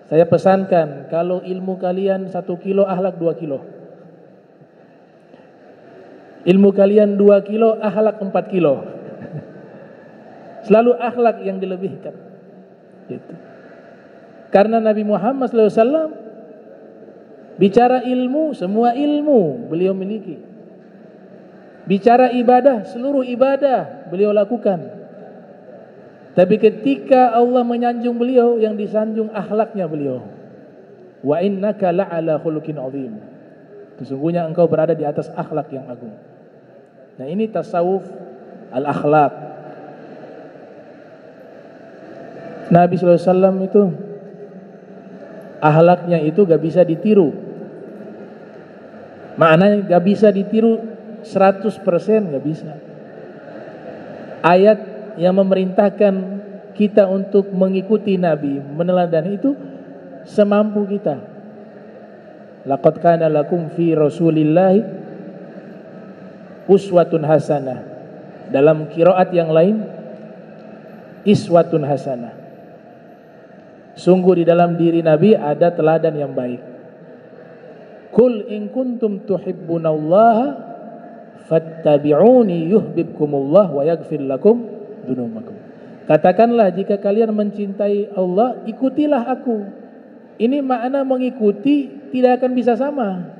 saya pesankan kalau ilmu kalian 1 kilo, akhlak 2 kilo. Ilmu kalian 2 kilo, akhlak 4 kilo. Selalu akhlak yang dilebihkan. Gitu. Karena Nabi Muhammad SAW bicara ilmu, semua ilmu beliau miliki. Bicara ibadah, seluruh ibadah beliau lakukan. Tapi ketika Allah menyanjung beliau, yang disanjung akhlaknya beliau. Wa innaka la'ala khuluqin 'azim. Sesungguhnya engkau berada di atas akhlak yang agung. Nah, ini tasawuf al-akhlak. Nabi SAW itu akhlaknya itu gak bisa ditiru. Maknanya gak bisa ditiru 100% gak bisa. Ayat yang memerintahkan kita untuk mengikuti Nabi, meneladani itu semampu kita. Laqad kana lakum fi Rasulillahi uswatun hasanah. Dalam qiraat yang lain iswatun hasanah. Sungguh di dalam diri Nabi ada teladan yang baik. Qul in kuntum tuhibbunallaha fattabi'uni yuhibbukumullah wa yaghfir lakum dzunubakum. Katakanlah, jika kalian mencintai Allah, ikutilah aku. Ini makna mengikuti tidak akan bisa sama.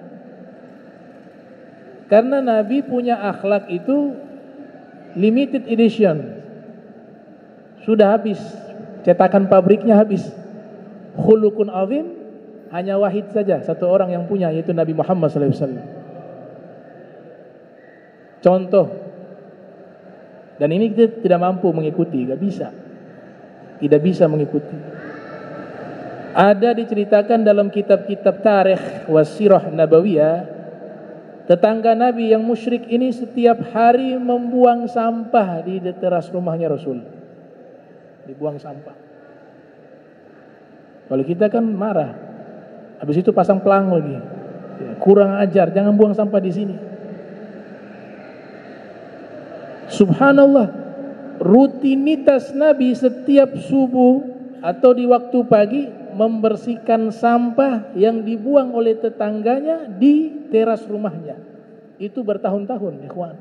Karena Nabi punya akhlak itu limited edition. Sudah habis, cetakan pabriknya habis. Khuluqun azim hanya wahid saja, satu orang yang punya, yaitu Nabi Muhammad SAW. Contoh, dan ini kita tidak mampu mengikuti, tidak bisa mengikuti. Ada diceritakan dalam kitab-kitab tarikh wasirah nabawiyah, tetangga Nabi yang musyrik ini setiap hari membuang sampah di teras rumahnya Rasul. Dibuang sampah. Kalau kita kan marah, habis itu pasang pelang lagi, kurang ajar, jangan buang sampah di sini. Subhanallah, rutinitas Nabi setiap subuh atau di waktu pagi membersihkan sampah yang dibuang oleh tetangganya di teras rumahnya. Itu bertahun-tahun, ikhwan.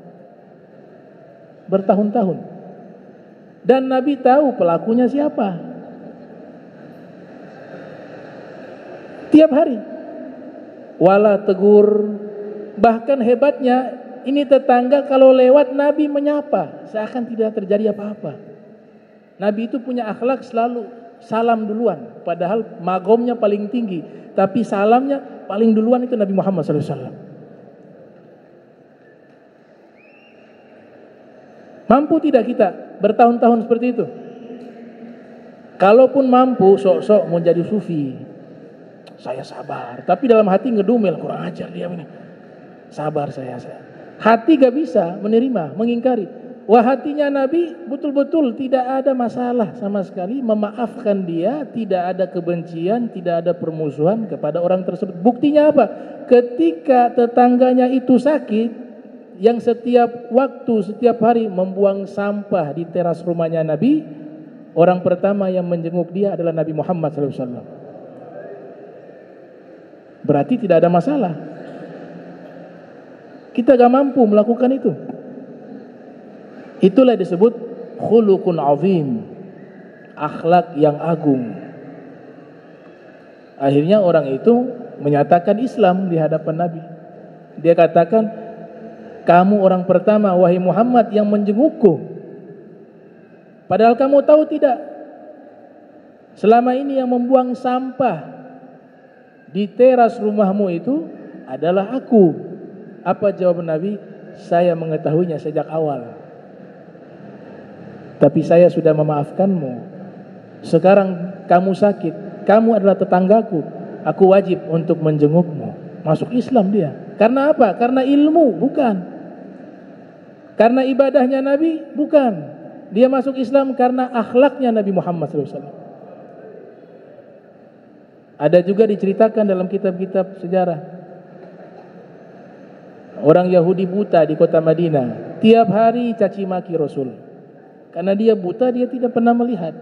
Bertahun-tahun. Dan Nabi tahu pelakunya siapa. Tiap hari. Wala tegur. Bahkan hebatnya, ini tetangga kalau lewat Nabi menyapa, seakan tidak terjadi apa-apa. Nabi itu punya akhlak selalu salam duluan, padahal magomnya paling tinggi, tapi salamnya paling duluan itu Nabi Muhammad SAW. Mampu tidak kita bertahun-tahun seperti itu? Kalaupun mampu, sok-sok mau jadi sufi. Saya sabar, tapi dalam hati ngedumel, kurang ajar dia ini. Sabar saya. Hati gak bisa menerima, mengingkari. Wah, hatinya Nabi betul-betul tidak ada masalah sama sekali, memaafkan dia, tidak ada kebencian, tidak ada permusuhan kepada orang tersebut. Buktinya apa? Ketika tetangganya itu sakit, yang setiap waktu, setiap hari membuang sampah di teras rumahnya Nabi, orang pertama yang menjenguk dia adalah Nabi Muhammad SAW. Berarti tidak ada masalah. Kita gak mampu melakukan itu. Itulah disebut khuluqun azim, akhlak yang agung. Akhirnya orang itu menyatakan Islam di hadapan Nabi. Dia katakan, kamu orang pertama wahai Muhammad yang menjengukku. Padahal kamu tahu tidak, selama ini yang membuang sampah di teras rumahmu itu adalah aku. Apa jawaban Nabi? Saya mengetahuinya sejak awal, tapi saya sudah memaafkanmu. Sekarang kamu sakit, kamu adalah tetanggaku, aku wajib untuk menjengukmu. Masuk Islam dia. Karena apa? Karena ilmu? Bukan. Karena ibadahnya Nabi? Bukan. Dia masuk Islam karena akhlaknya Nabi Muhammad SAW. Ada juga diceritakan dalam kitab-kitab sejarah, orang Yahudi buta di kota Madinah tiap hari caci maki Rasul. Karena dia buta, dia tidak pernah melihat,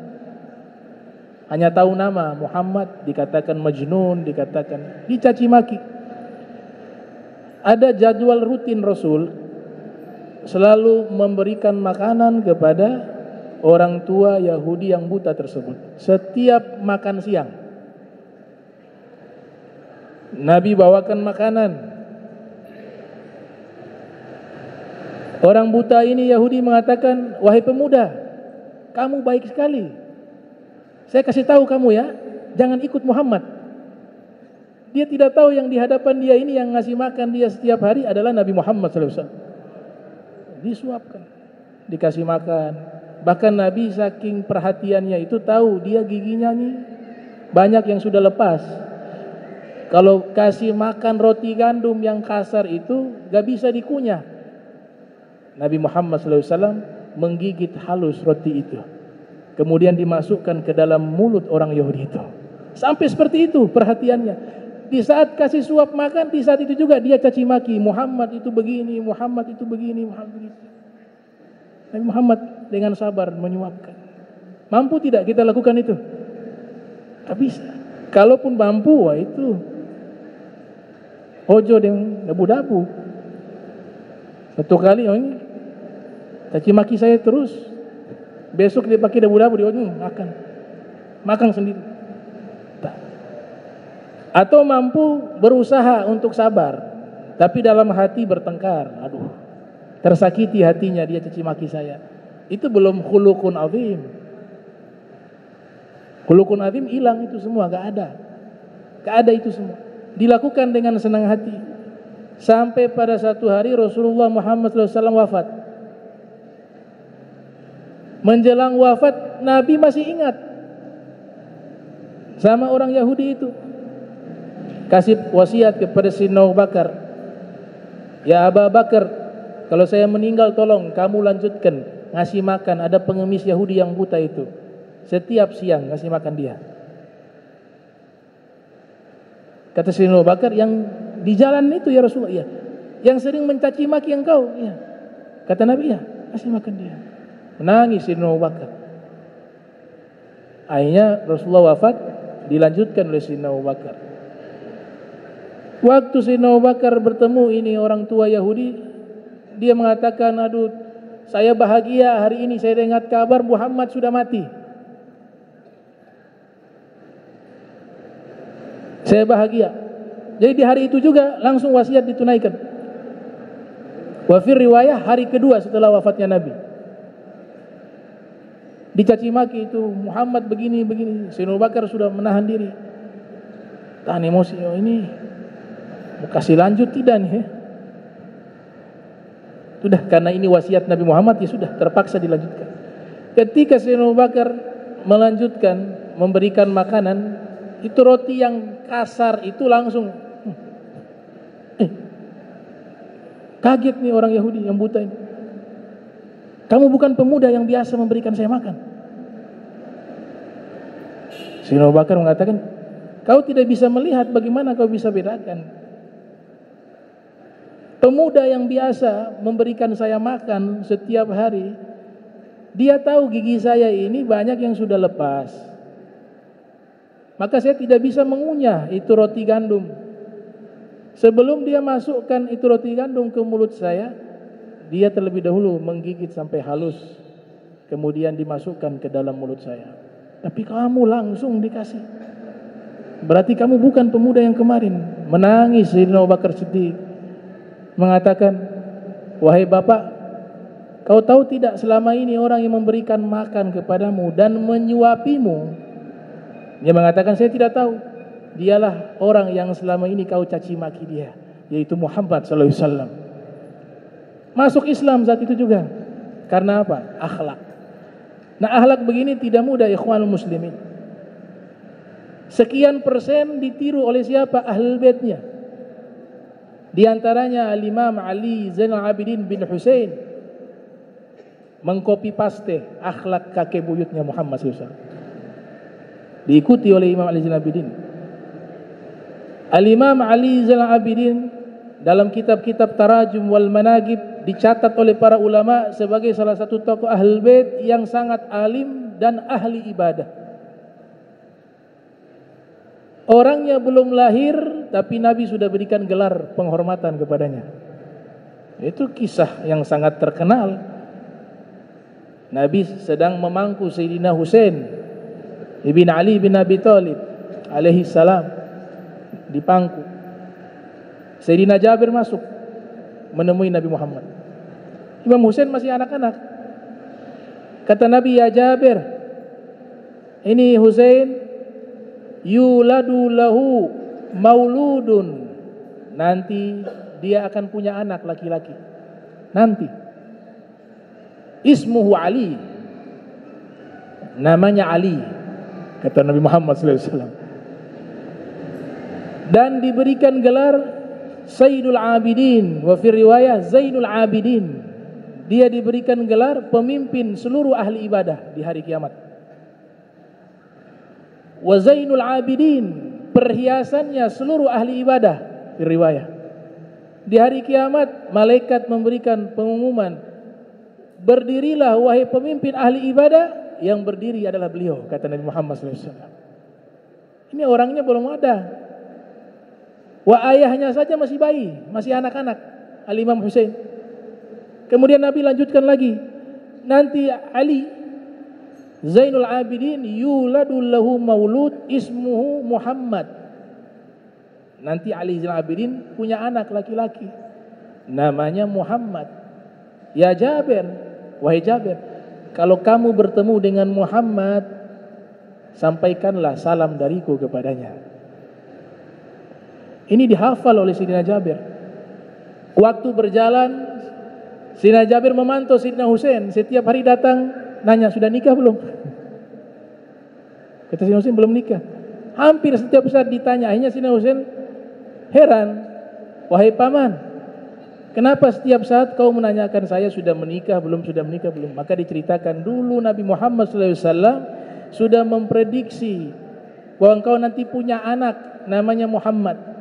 hanya tahu nama Muhammad, dikatakan majnun, dikatakan dicaci maki. Ada jadwal rutin Rasul selalu memberikan makanan kepada orang tua Yahudi yang buta tersebut. Setiap makan siang Nabi bawakan makanan. Orang buta ini Yahudi mengatakan, wahai pemuda, kamu baik sekali. Saya kasih tahu kamu ya, jangan ikut Muhammad. Dia tidak tahu yang di hadapan dia ini yang ngasih makan dia setiap hari adalah Nabi Muhammad SAW. Disuapkan, dikasih makan. Bahkan Nabi saking perhatiannya itu tahu dia giginya nih banyak yang sudah lepas. Kalau kasih makan roti gandum yang kasar itu gak bisa dikunyah. Nabi Muhammad SAW menggigit halus roti itu, kemudian dimasukkan ke dalam mulut orang Yahudi itu. Sampai seperti itu perhatiannya. Di saat kasih suap makan, di saat itu juga dia caci maki, Muhammad itu begini, Muhammad itu begini, Muhammad begitu. Nabi Muhammad dengan sabar menyuapkan. Mampu tidak kita lakukan itu? Tak bisa. Kalaupun mampu, wah itu ojo dengan dabu-dabu. Satu kali, oh ini caci maki saya terus, besok dia pakai dabu-dabu, dia makan sendiri. Tak. Atau mampu berusaha untuk sabar, tapi dalam hati bertengkar. Aduh, tersakiti hatinya, dia caci maki saya. Itu belum khuluqun azim. Khuluqun azim hilang itu semua, gak ada itu semua. Dilakukan dengan senang hati. Sampai pada satu hari Rasulullah Muhammad SAW wafat. Menjelang wafat, Nabi masih ingat sama orang Yahudi itu. Kasih wasiat kepada Sayyidina Abu Bakar, ya Abu Bakar, kalau saya meninggal tolong kamu lanjutkan ngasih makan, ada pengemis Yahudi yang buta itu, setiap siang ngasih makan dia. Kata Sayyidina Abu Bakar, yang di jalan itu ya Rasulullah, ya, yang sering mencaci maki engkau, ya. Kata Nabi, ya, kasih makan dia. Menangis Sayyidina Abu Bakar. Akhirnya Rasulullah wafat, dilanjutkan oleh Sayyidina Abu Bakar. Waktu Sayyidina Abu Bakar bertemu ini orang tua Yahudi, dia mengatakan, aduh, saya bahagia hari ini saya dengar kabar Muhammad sudah mati. Saya bahagia. Jadi di hari itu juga langsung wasiat ditunaikan. Wafir riwayah hari kedua setelah wafatnya Nabi. Dicaci maki itu, Muhammad begini. Sayyidina Abu Bakar sudah menahan diri. Tahan emosi, oh ini mau kasih lanjut tidak nih ya? Sudah, karena ini wasiat Nabi Muhammad, ya sudah, terpaksa dilanjutkan. Ketika Sayyidina Abu Bakar melanjutkan memberikan makanan, itu roti yang kasar itu langsung kaget nih orang Yahudi yang buta ini. Kamu bukan pemuda yang biasa memberikan saya makan. Sayyidina Abu Bakar mengatakan, kau tidak bisa melihat, bagaimana kau bisa bedakan? Pemuda yang biasa memberikan saya makan setiap hari, Dia tahu gigi saya ini banyak yang sudah lepas. Maka saya tidak bisa mengunyah itu roti gandum. Sebelum dia masukkan itu roti gandum ke mulut saya, dia terlebih dahulu menggigit sampai halus, kemudian dimasukkan ke dalam mulut saya. Tapi kamu langsung dikasih. Berarti kamu bukan pemuda yang kemarin. Menangis Sayyidina Abu Bakar Siddiq, mengatakan, wahai bapak, kau tahu tidak selama ini orang yang memberikan makan kepadamu dan menyuapimu? Dia mengatakan, saya tidak tahu. Dialah orang yang selama ini kau caci maki dia, yaitu Muhammad sallallahu alaihi wasallam. Masuk Islam saat itu juga. Karena apa? Akhlak. Nah, akhlak begini tidak mudah, ikhwanul muslimin. Sekian persen ditiru oleh siapa? Ahlul baitnya. Di antaranya Al-Imam Ali Zainal Abidin bin Husain mengcopy paste akhlak kakek buyutnya Muhammad SAW. Diikuti oleh Imam Ali Zainal Abidin. Al-Imam Ali Zainal Abidin dalam kitab-kitab Tarajum wal Manaqib dicatat oleh para ulama sebagai salah satu tokoh Ahlul Bait yang sangat alim dan ahli ibadah. Orangnya belum lahir, tapi Nabi sudah berikan gelar penghormatan kepadanya. Itu kisah yang sangat terkenal. Nabi sedang memangku Sayyidina Husain ibn Ali bin Abi Thalib alaihi salam, dipangku. Sayyidina Jabir masuk menemui Nabi Muhammad. Imam Husain masih anak-anak. Kata Nabi, ya Jabir, ini Husain yuladu lahu mauludun, nanti dia akan punya anak laki-laki. Nanti ismuhu Ali, namanya Ali, kata Nabi Muhammad SAW. Dan diberikan gelar Sayyidul Abidin, wa fi riwayah Zainul Abidin. Dia diberikan gelar pemimpin seluruh ahli ibadah di hari kiamat. Wa Zainul Abidin, perhiasannya seluruh ahli ibadah di riwayah. Di hari kiamat malaikat memberikan pengumuman, berdirilah wahai pemimpin ahli ibadah, yang berdiri adalah beliau, kata Nabi Muhammad SAW. Ini orangnya belum ada. Wa ayahnya saja masih bayi, masih anak-anak, Al-Imam Husain. Kemudian Nabi lanjutkan lagi, nanti Ali Zainul Abidin yuladul lahu maulud ismuhu Muhammad. Nanti Ali Zainul Abidin punya anak laki-laki, namanya Muhammad. Ya Jabir, wahai Jabir, kalau kamu bertemu dengan Muhammad, sampaikanlah salam dariku kepadanya. Ini dihafal oleh Sayyidina Jabir. Waktu berjalan, Sayyidina Jabir memantau Sayyidina Husain. Setiap hari datang, nanya, sudah nikah belum? Kata Sayyidina Husain, belum nikah. Hampir setiap saat ditanya. Akhirnya Sayyidina Husain heran, wahai paman, kenapa setiap saat kau menanyakan saya sudah menikah belum, sudah menikah belum? Maka diceritakan dulu Nabi Muhammad SAW sudah memprediksi bahwa engkau nanti punya anak namanya Muhammad.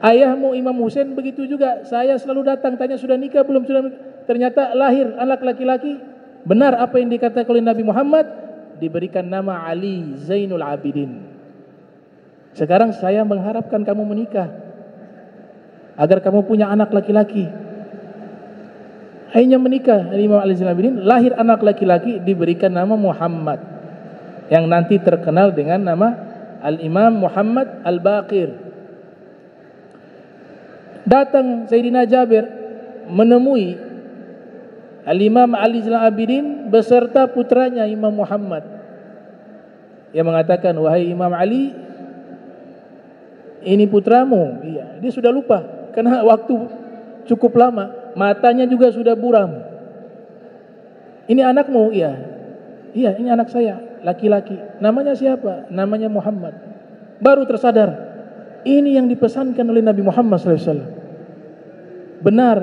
Ayahmu Imam Husain begitu juga. Saya selalu datang tanya sudah nikah belum, sudah nikah. Ternyata lahir anak laki-laki. Benar apa yang dikatakan oleh Nabi Muhammad, diberikan nama Ali Zainul Abidin. Sekarang saya mengharapkan kamu menikah agar kamu punya anak laki-laki. Akhirnya menikah Imam Ali Zainul Abidin, lahir anak laki-laki, diberikan nama Muhammad, yang nanti terkenal dengan nama Al-Imam Muhammad Al-Baqir. Datang Sayyidina Jabir menemui Al-Imam Ali Zainal Abidin beserta putranya Imam Muhammad. Dia mengatakan, wahai Imam Ali, ini putramu. Iya, dia sudah lupa karena waktu cukup lama, matanya juga sudah buram. Ini anakmu? Iya. Iya, ini anak saya, laki-laki. Namanya siapa? Namanya Muhammad. Baru tersadar, ini yang dipesankan oleh Nabi Muhammad SAW. Benar,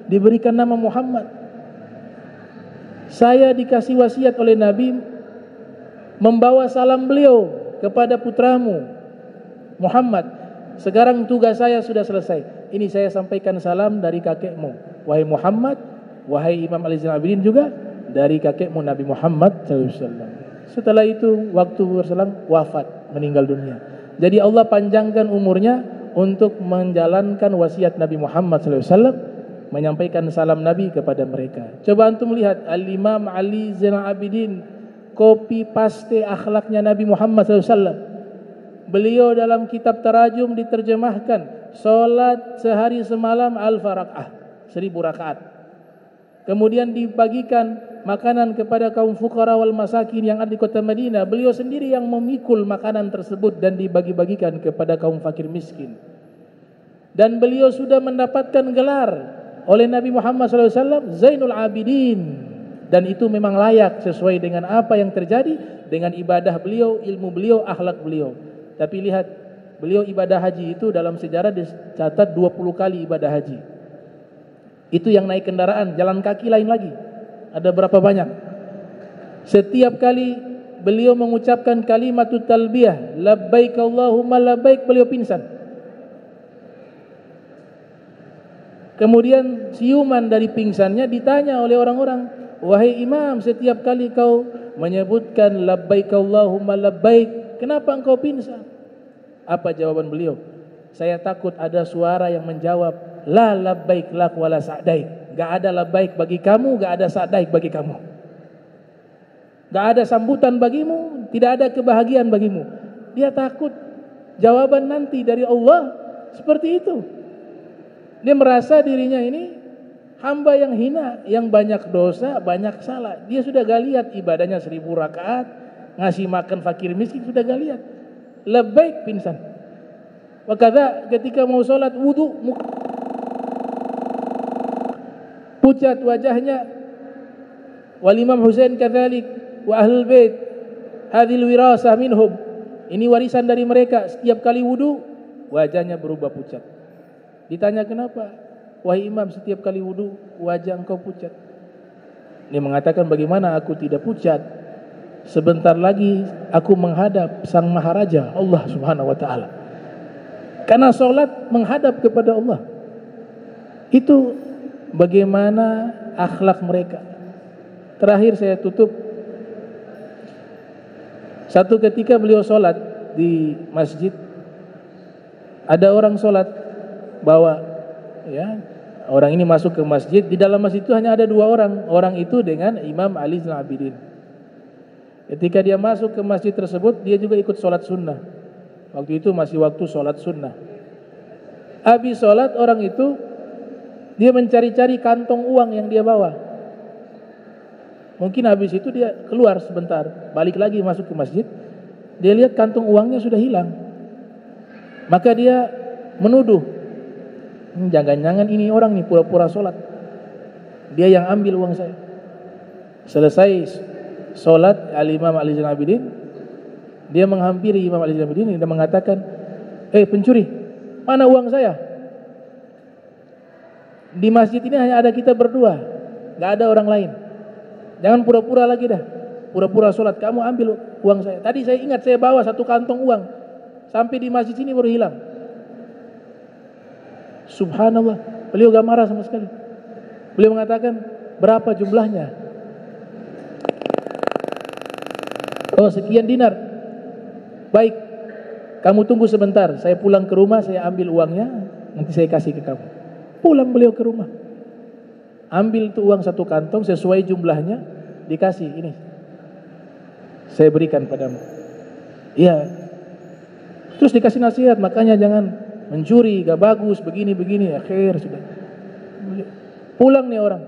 diberikan nama Muhammad. Saya dikasih wasiat oleh Nabi membawa salam beliau kepada putramu Muhammad. Sekarang tugas saya sudah selesai. Ini saya sampaikan salam dari kakekmu, wahai Muhammad, wahai Imam Ali Zainal Abidin juga. dari kakekmu Nabi Muhammad SAW. Setelah itu waktu berselang wafat, meninggal dunia. Jadi Allah panjangkan umurnya untuk menjalankan wasiat Nabi Muhammad SAW, menyampaikan salam Nabi kepada mereka. Coba antum lihat Al-Imam Ali Zainal Abidin, copy paste akhlaknya Nabi Muhammad SAW. Beliau dalam kitab Tarajum diterjemahkan, solat sehari semalam alfa rak'ah, 1000 rakaat. Kemudian dibagikan makanan kepada kaum fuqara wal masakin yang ada di kota Madinah. Beliau sendiri yang memikul makanan tersebut dan dibagi-bagikan kepada kaum fakir miskin. Dan beliau sudah mendapatkan gelar oleh Nabi Muhammad SAW Zainul Abidin, dan itu memang layak sesuai dengan apa yang terjadi dengan ibadah beliau, ilmu beliau, akhlak beliau. Tapi lihat, beliau ibadah haji itu dalam sejarah dicatat 20 kali ibadah haji. Itu yang naik kendaraan, jalan kaki lain lagi. Ada berapa banyak? Setiap kali beliau mengucapkan kalimatut talbiyah, labbaik Allahumma labbaik, beliau pingsan. Kemudian siuman dari pingsannya ditanya oleh orang-orang, wahai imam, setiap kali kau menyebutkan labbaik Allahumma labbaik, kenapa engkau pingsan? Apa jawaban beliau? Saya takut ada suara yang menjawab, la labbaik lak wala sa'daik. Gak ada labbaik bagi kamu, gak ada sa'daik bagi kamu. Gak ada sambutan bagimu, tidak ada kebahagiaan bagimu. Dia takut jawaban nanti dari Allah seperti itu. Dia merasa dirinya ini hamba yang hina, yang banyak dosa, banyak salah. Dia sudah gak lihat ibadahnya 1000 rakaat, ngasih makan fakir miskin, sudah gak lihat. Labbaik pingsan. Wakadha ketika mau sholat wudu, pucat wajahnya. Wal Imam Husain kadzalik wa ahlul bait hadhil wirasah minhum. Ini warisan dari mereka. Setiap kali wudu wajahnya berubah pucat. Ditanya kenapa? Wahai imam, setiap kali wudu wajah engkau pucat. Dia mengatakan, bagaimana aku tidak pucat? Sebentar lagi aku menghadap Sang Maharaja Allah Subhanahu wa taala. Karena salat menghadap kepada Allah. Itu bagaimana akhlak mereka. Terakhir saya tutup. Satu ketika beliau salat di masjid, ada orang salat bawa, ya, orang ini masuk ke masjid. Di dalam masjid itu hanya ada 2 orang. Orang itu dengan Imam Ali Zainal Abidin. Ketika dia masuk ke masjid tersebut, dia juga ikut sholat sunnah. Waktu itu masih waktu sholat sunnah. Habis sholat, orang itu dia mencari-cari kantong uang yang dia bawa. Mungkin habis itu dia keluar sebentar, balik lagi masuk ke masjid. Dia lihat kantong uangnya sudah hilang. Maka dia menuduh, jangan-jangan ini orang nih pura-pura sholat, dia yang ambil uang saya. Selesai sholat Al-Imam Ali Zainal Abidin, dia menghampiri Imam Ali Zainal Abidin dan mengatakan, pencuri, mana uang saya? Di masjid ini hanya ada kita berdua, gak ada orang lain. Jangan pura-pura lagi dah, pura-pura sholat, kamu ambil uang saya. Tadi saya ingat saya bawa 1 kantong uang, sampai di masjid ini baru hilang. Subhanallah, beliau gak marah sama sekali. Beliau mengatakan, berapa jumlahnya? Oh, sekian dinar. Baik, kamu tunggu sebentar, saya pulang ke rumah, saya ambil uangnya, nanti saya kasih ke kamu. Pulang beliau ke rumah, ambil itu uang 1 kantong sesuai jumlahnya, dikasih, ini saya berikan padamu. Iya. Terus dikasih nasihat, makanya jangan mencuri, gak bagus, begini-begini. Akhir sudah pulang nih orang.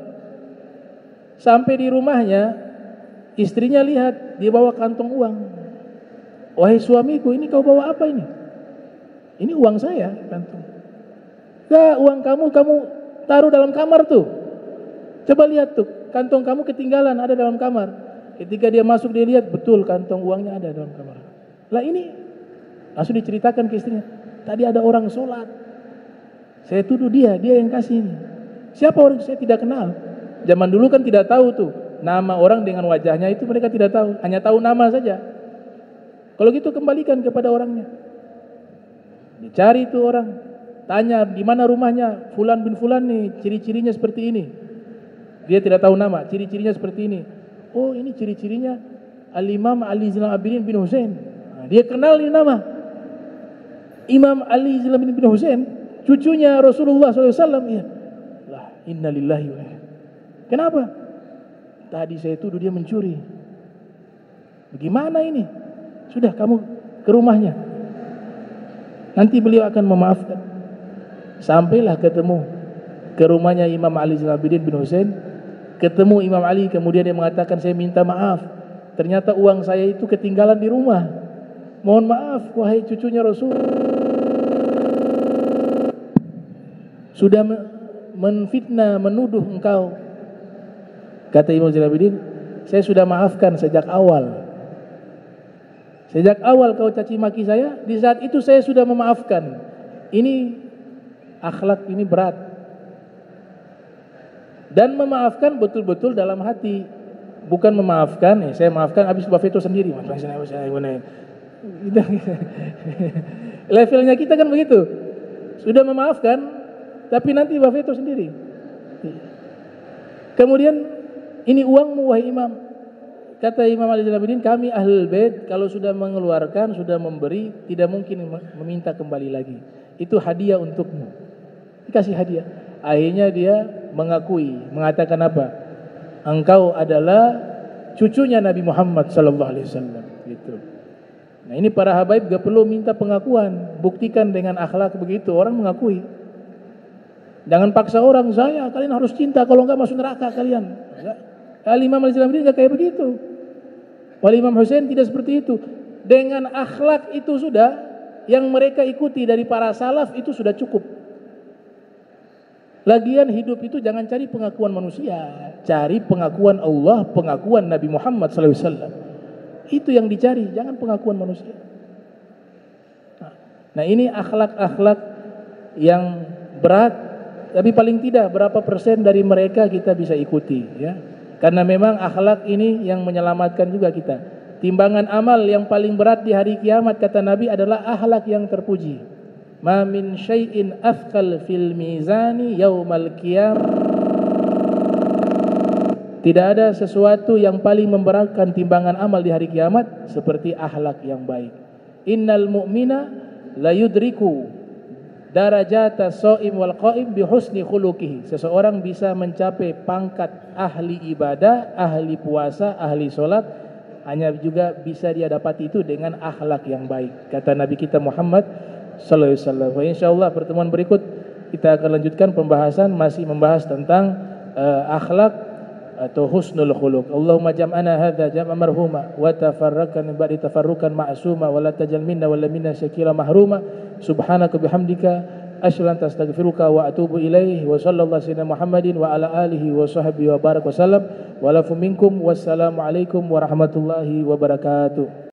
Sampai di rumahnya, istrinya lihat dia bawa kantong uang. Wahai suamiku, ini kau bawa apa ini? Ini uang saya, kantong. Gak, uang kamu taruh dalam kamar tuh. Coba lihat tuh, kantong kamu ketinggalan, ada dalam kamar. Ketika dia masuk, dia lihat, betul kantong uangnya ada dalam kamar. Lah ini, langsung diceritakan ke istrinya. Tadi ada orang sholat, saya tuduh dia yang kasih ini. Siapa orang? Saya tidak kenal. Zaman dulu kan tidak tahu tuh nama orang dengan wajahnya, itu mereka tidak tahu, hanya tahu nama saja. Kalau gitu kembalikan kepada orangnya. Dicari itu orang, tanya di mana rumahnya, Fulan bin Fulan nih, ciri-cirinya seperti ini. Dia tidak tahu nama, ciri-cirinya seperti ini. Oh, ini ciri-cirinya Al-Imam Ali Zainal Abidin bin Husain. Nah, dia kenal ini nama. Imam Ali Zainal Abidin bin Husain, cucunya Rasulullah SAW. Ya. Lah, innalillahi wa inna. Kenapa? Tadi saya tuduh dia mencuri. Bagaimana ini? Sudah, kamu ke rumahnya. Nanti beliau akan memaafkan. Sampailah ketemu ke rumahnya Imam Ali Zainal Abidin bin Husain. Ketemu Imam Ali, kemudian dia mengatakan, saya minta maaf. Ternyata uang saya itu ketinggalan di rumah. Mohon maaf, wahai cucunya Rasul. Sudah menfitnah, menuduh engkau. Kata Imam Zainal Abidin, saya sudah maafkan sejak awal. Sejak awal kau caci maki saya, di saat itu saya sudah memaafkan. Ini akhlak, ini berat. Dan memaafkan betul-betul dalam hati. Bukan memaafkan, saya maafkan habis Buffetto sendiri. Levelnya kita kan begitu. Sudah memaafkan, tapi nanti Buffetto sendiri. Kemudian, ini uangmu wahai imam. Kata Imam Ali Zainal Abidin, kami Ahlul Bait kalau sudah mengeluarkan, sudah memberi, tidak mungkin meminta kembali lagi. Itu hadiah untukmu. Dikasih hadiah. Akhirnya dia mengakui, mengatakan apa? Engkau adalah cucunya Nabi Muhammad sallallahu alaihi wasallam. Gitu. Nah, ini para habaib gak perlu minta pengakuan, buktikan dengan akhlak begitu, orang mengakui. Jangan paksa orang, kalian harus cinta, kalau enggak masuk neraka kalian. Al-Imam Ali Zainal Abidin enggak kayak begitu. Wal Imam Husain tidak seperti itu. Dengan akhlak itu sudah, yang mereka ikuti dari para salaf itu sudah cukup. Lagian hidup itu jangan cari pengakuan manusia, cari pengakuan Allah, pengakuan Nabi Muhammad SAW. Itu yang dicari, jangan pengakuan manusia. Nah, ini akhlak-akhlak yang berat, tapi paling tidak berapa persen dari mereka kita bisa ikuti, ya. Karena memang akhlak ini yang menyelamatkan juga kita. Timbangan amal yang paling berat di hari kiamat kata Nabi adalah akhlak yang terpuji. Ma min syai'in athqal fil mizani yaumal qiyamah. Tidak ada sesuatu yang paling memberatkan timbangan amal di hari kiamat seperti akhlak yang baik. Innal mu'mina la yudriku darajata shaim wal qaim bi husni khuluqihi. Seseorang bisa mencapai pangkat ahli ibadah, ahli puasa, ahli salat, hanya juga bisa dia dapati itu dengan akhlak yang baik. Kata Nabi kita Muhammad sallallahu alaihi wasallam. Insyaallah pertemuan berikut kita akan lanjutkan pembahasan, masih membahas tentang akhlak atau husnul khuluq. Allahumma jam'ana hadza jam'a marhuma wa tafarraqna ba'da tafarrukan ma'suma wa la tajal minna wa la minna syakira mahruma. Subhanaka bihamdika asyhadu an la ilaha illa anta astaghfiruka wa atubu ilaihi wa sallallahu sayyidina Muhammadin wa ala alihi wa sahbihi wa baraka wasallam wa lafu minkum wassalamu alaikum warahmatullahi wabarakatuh.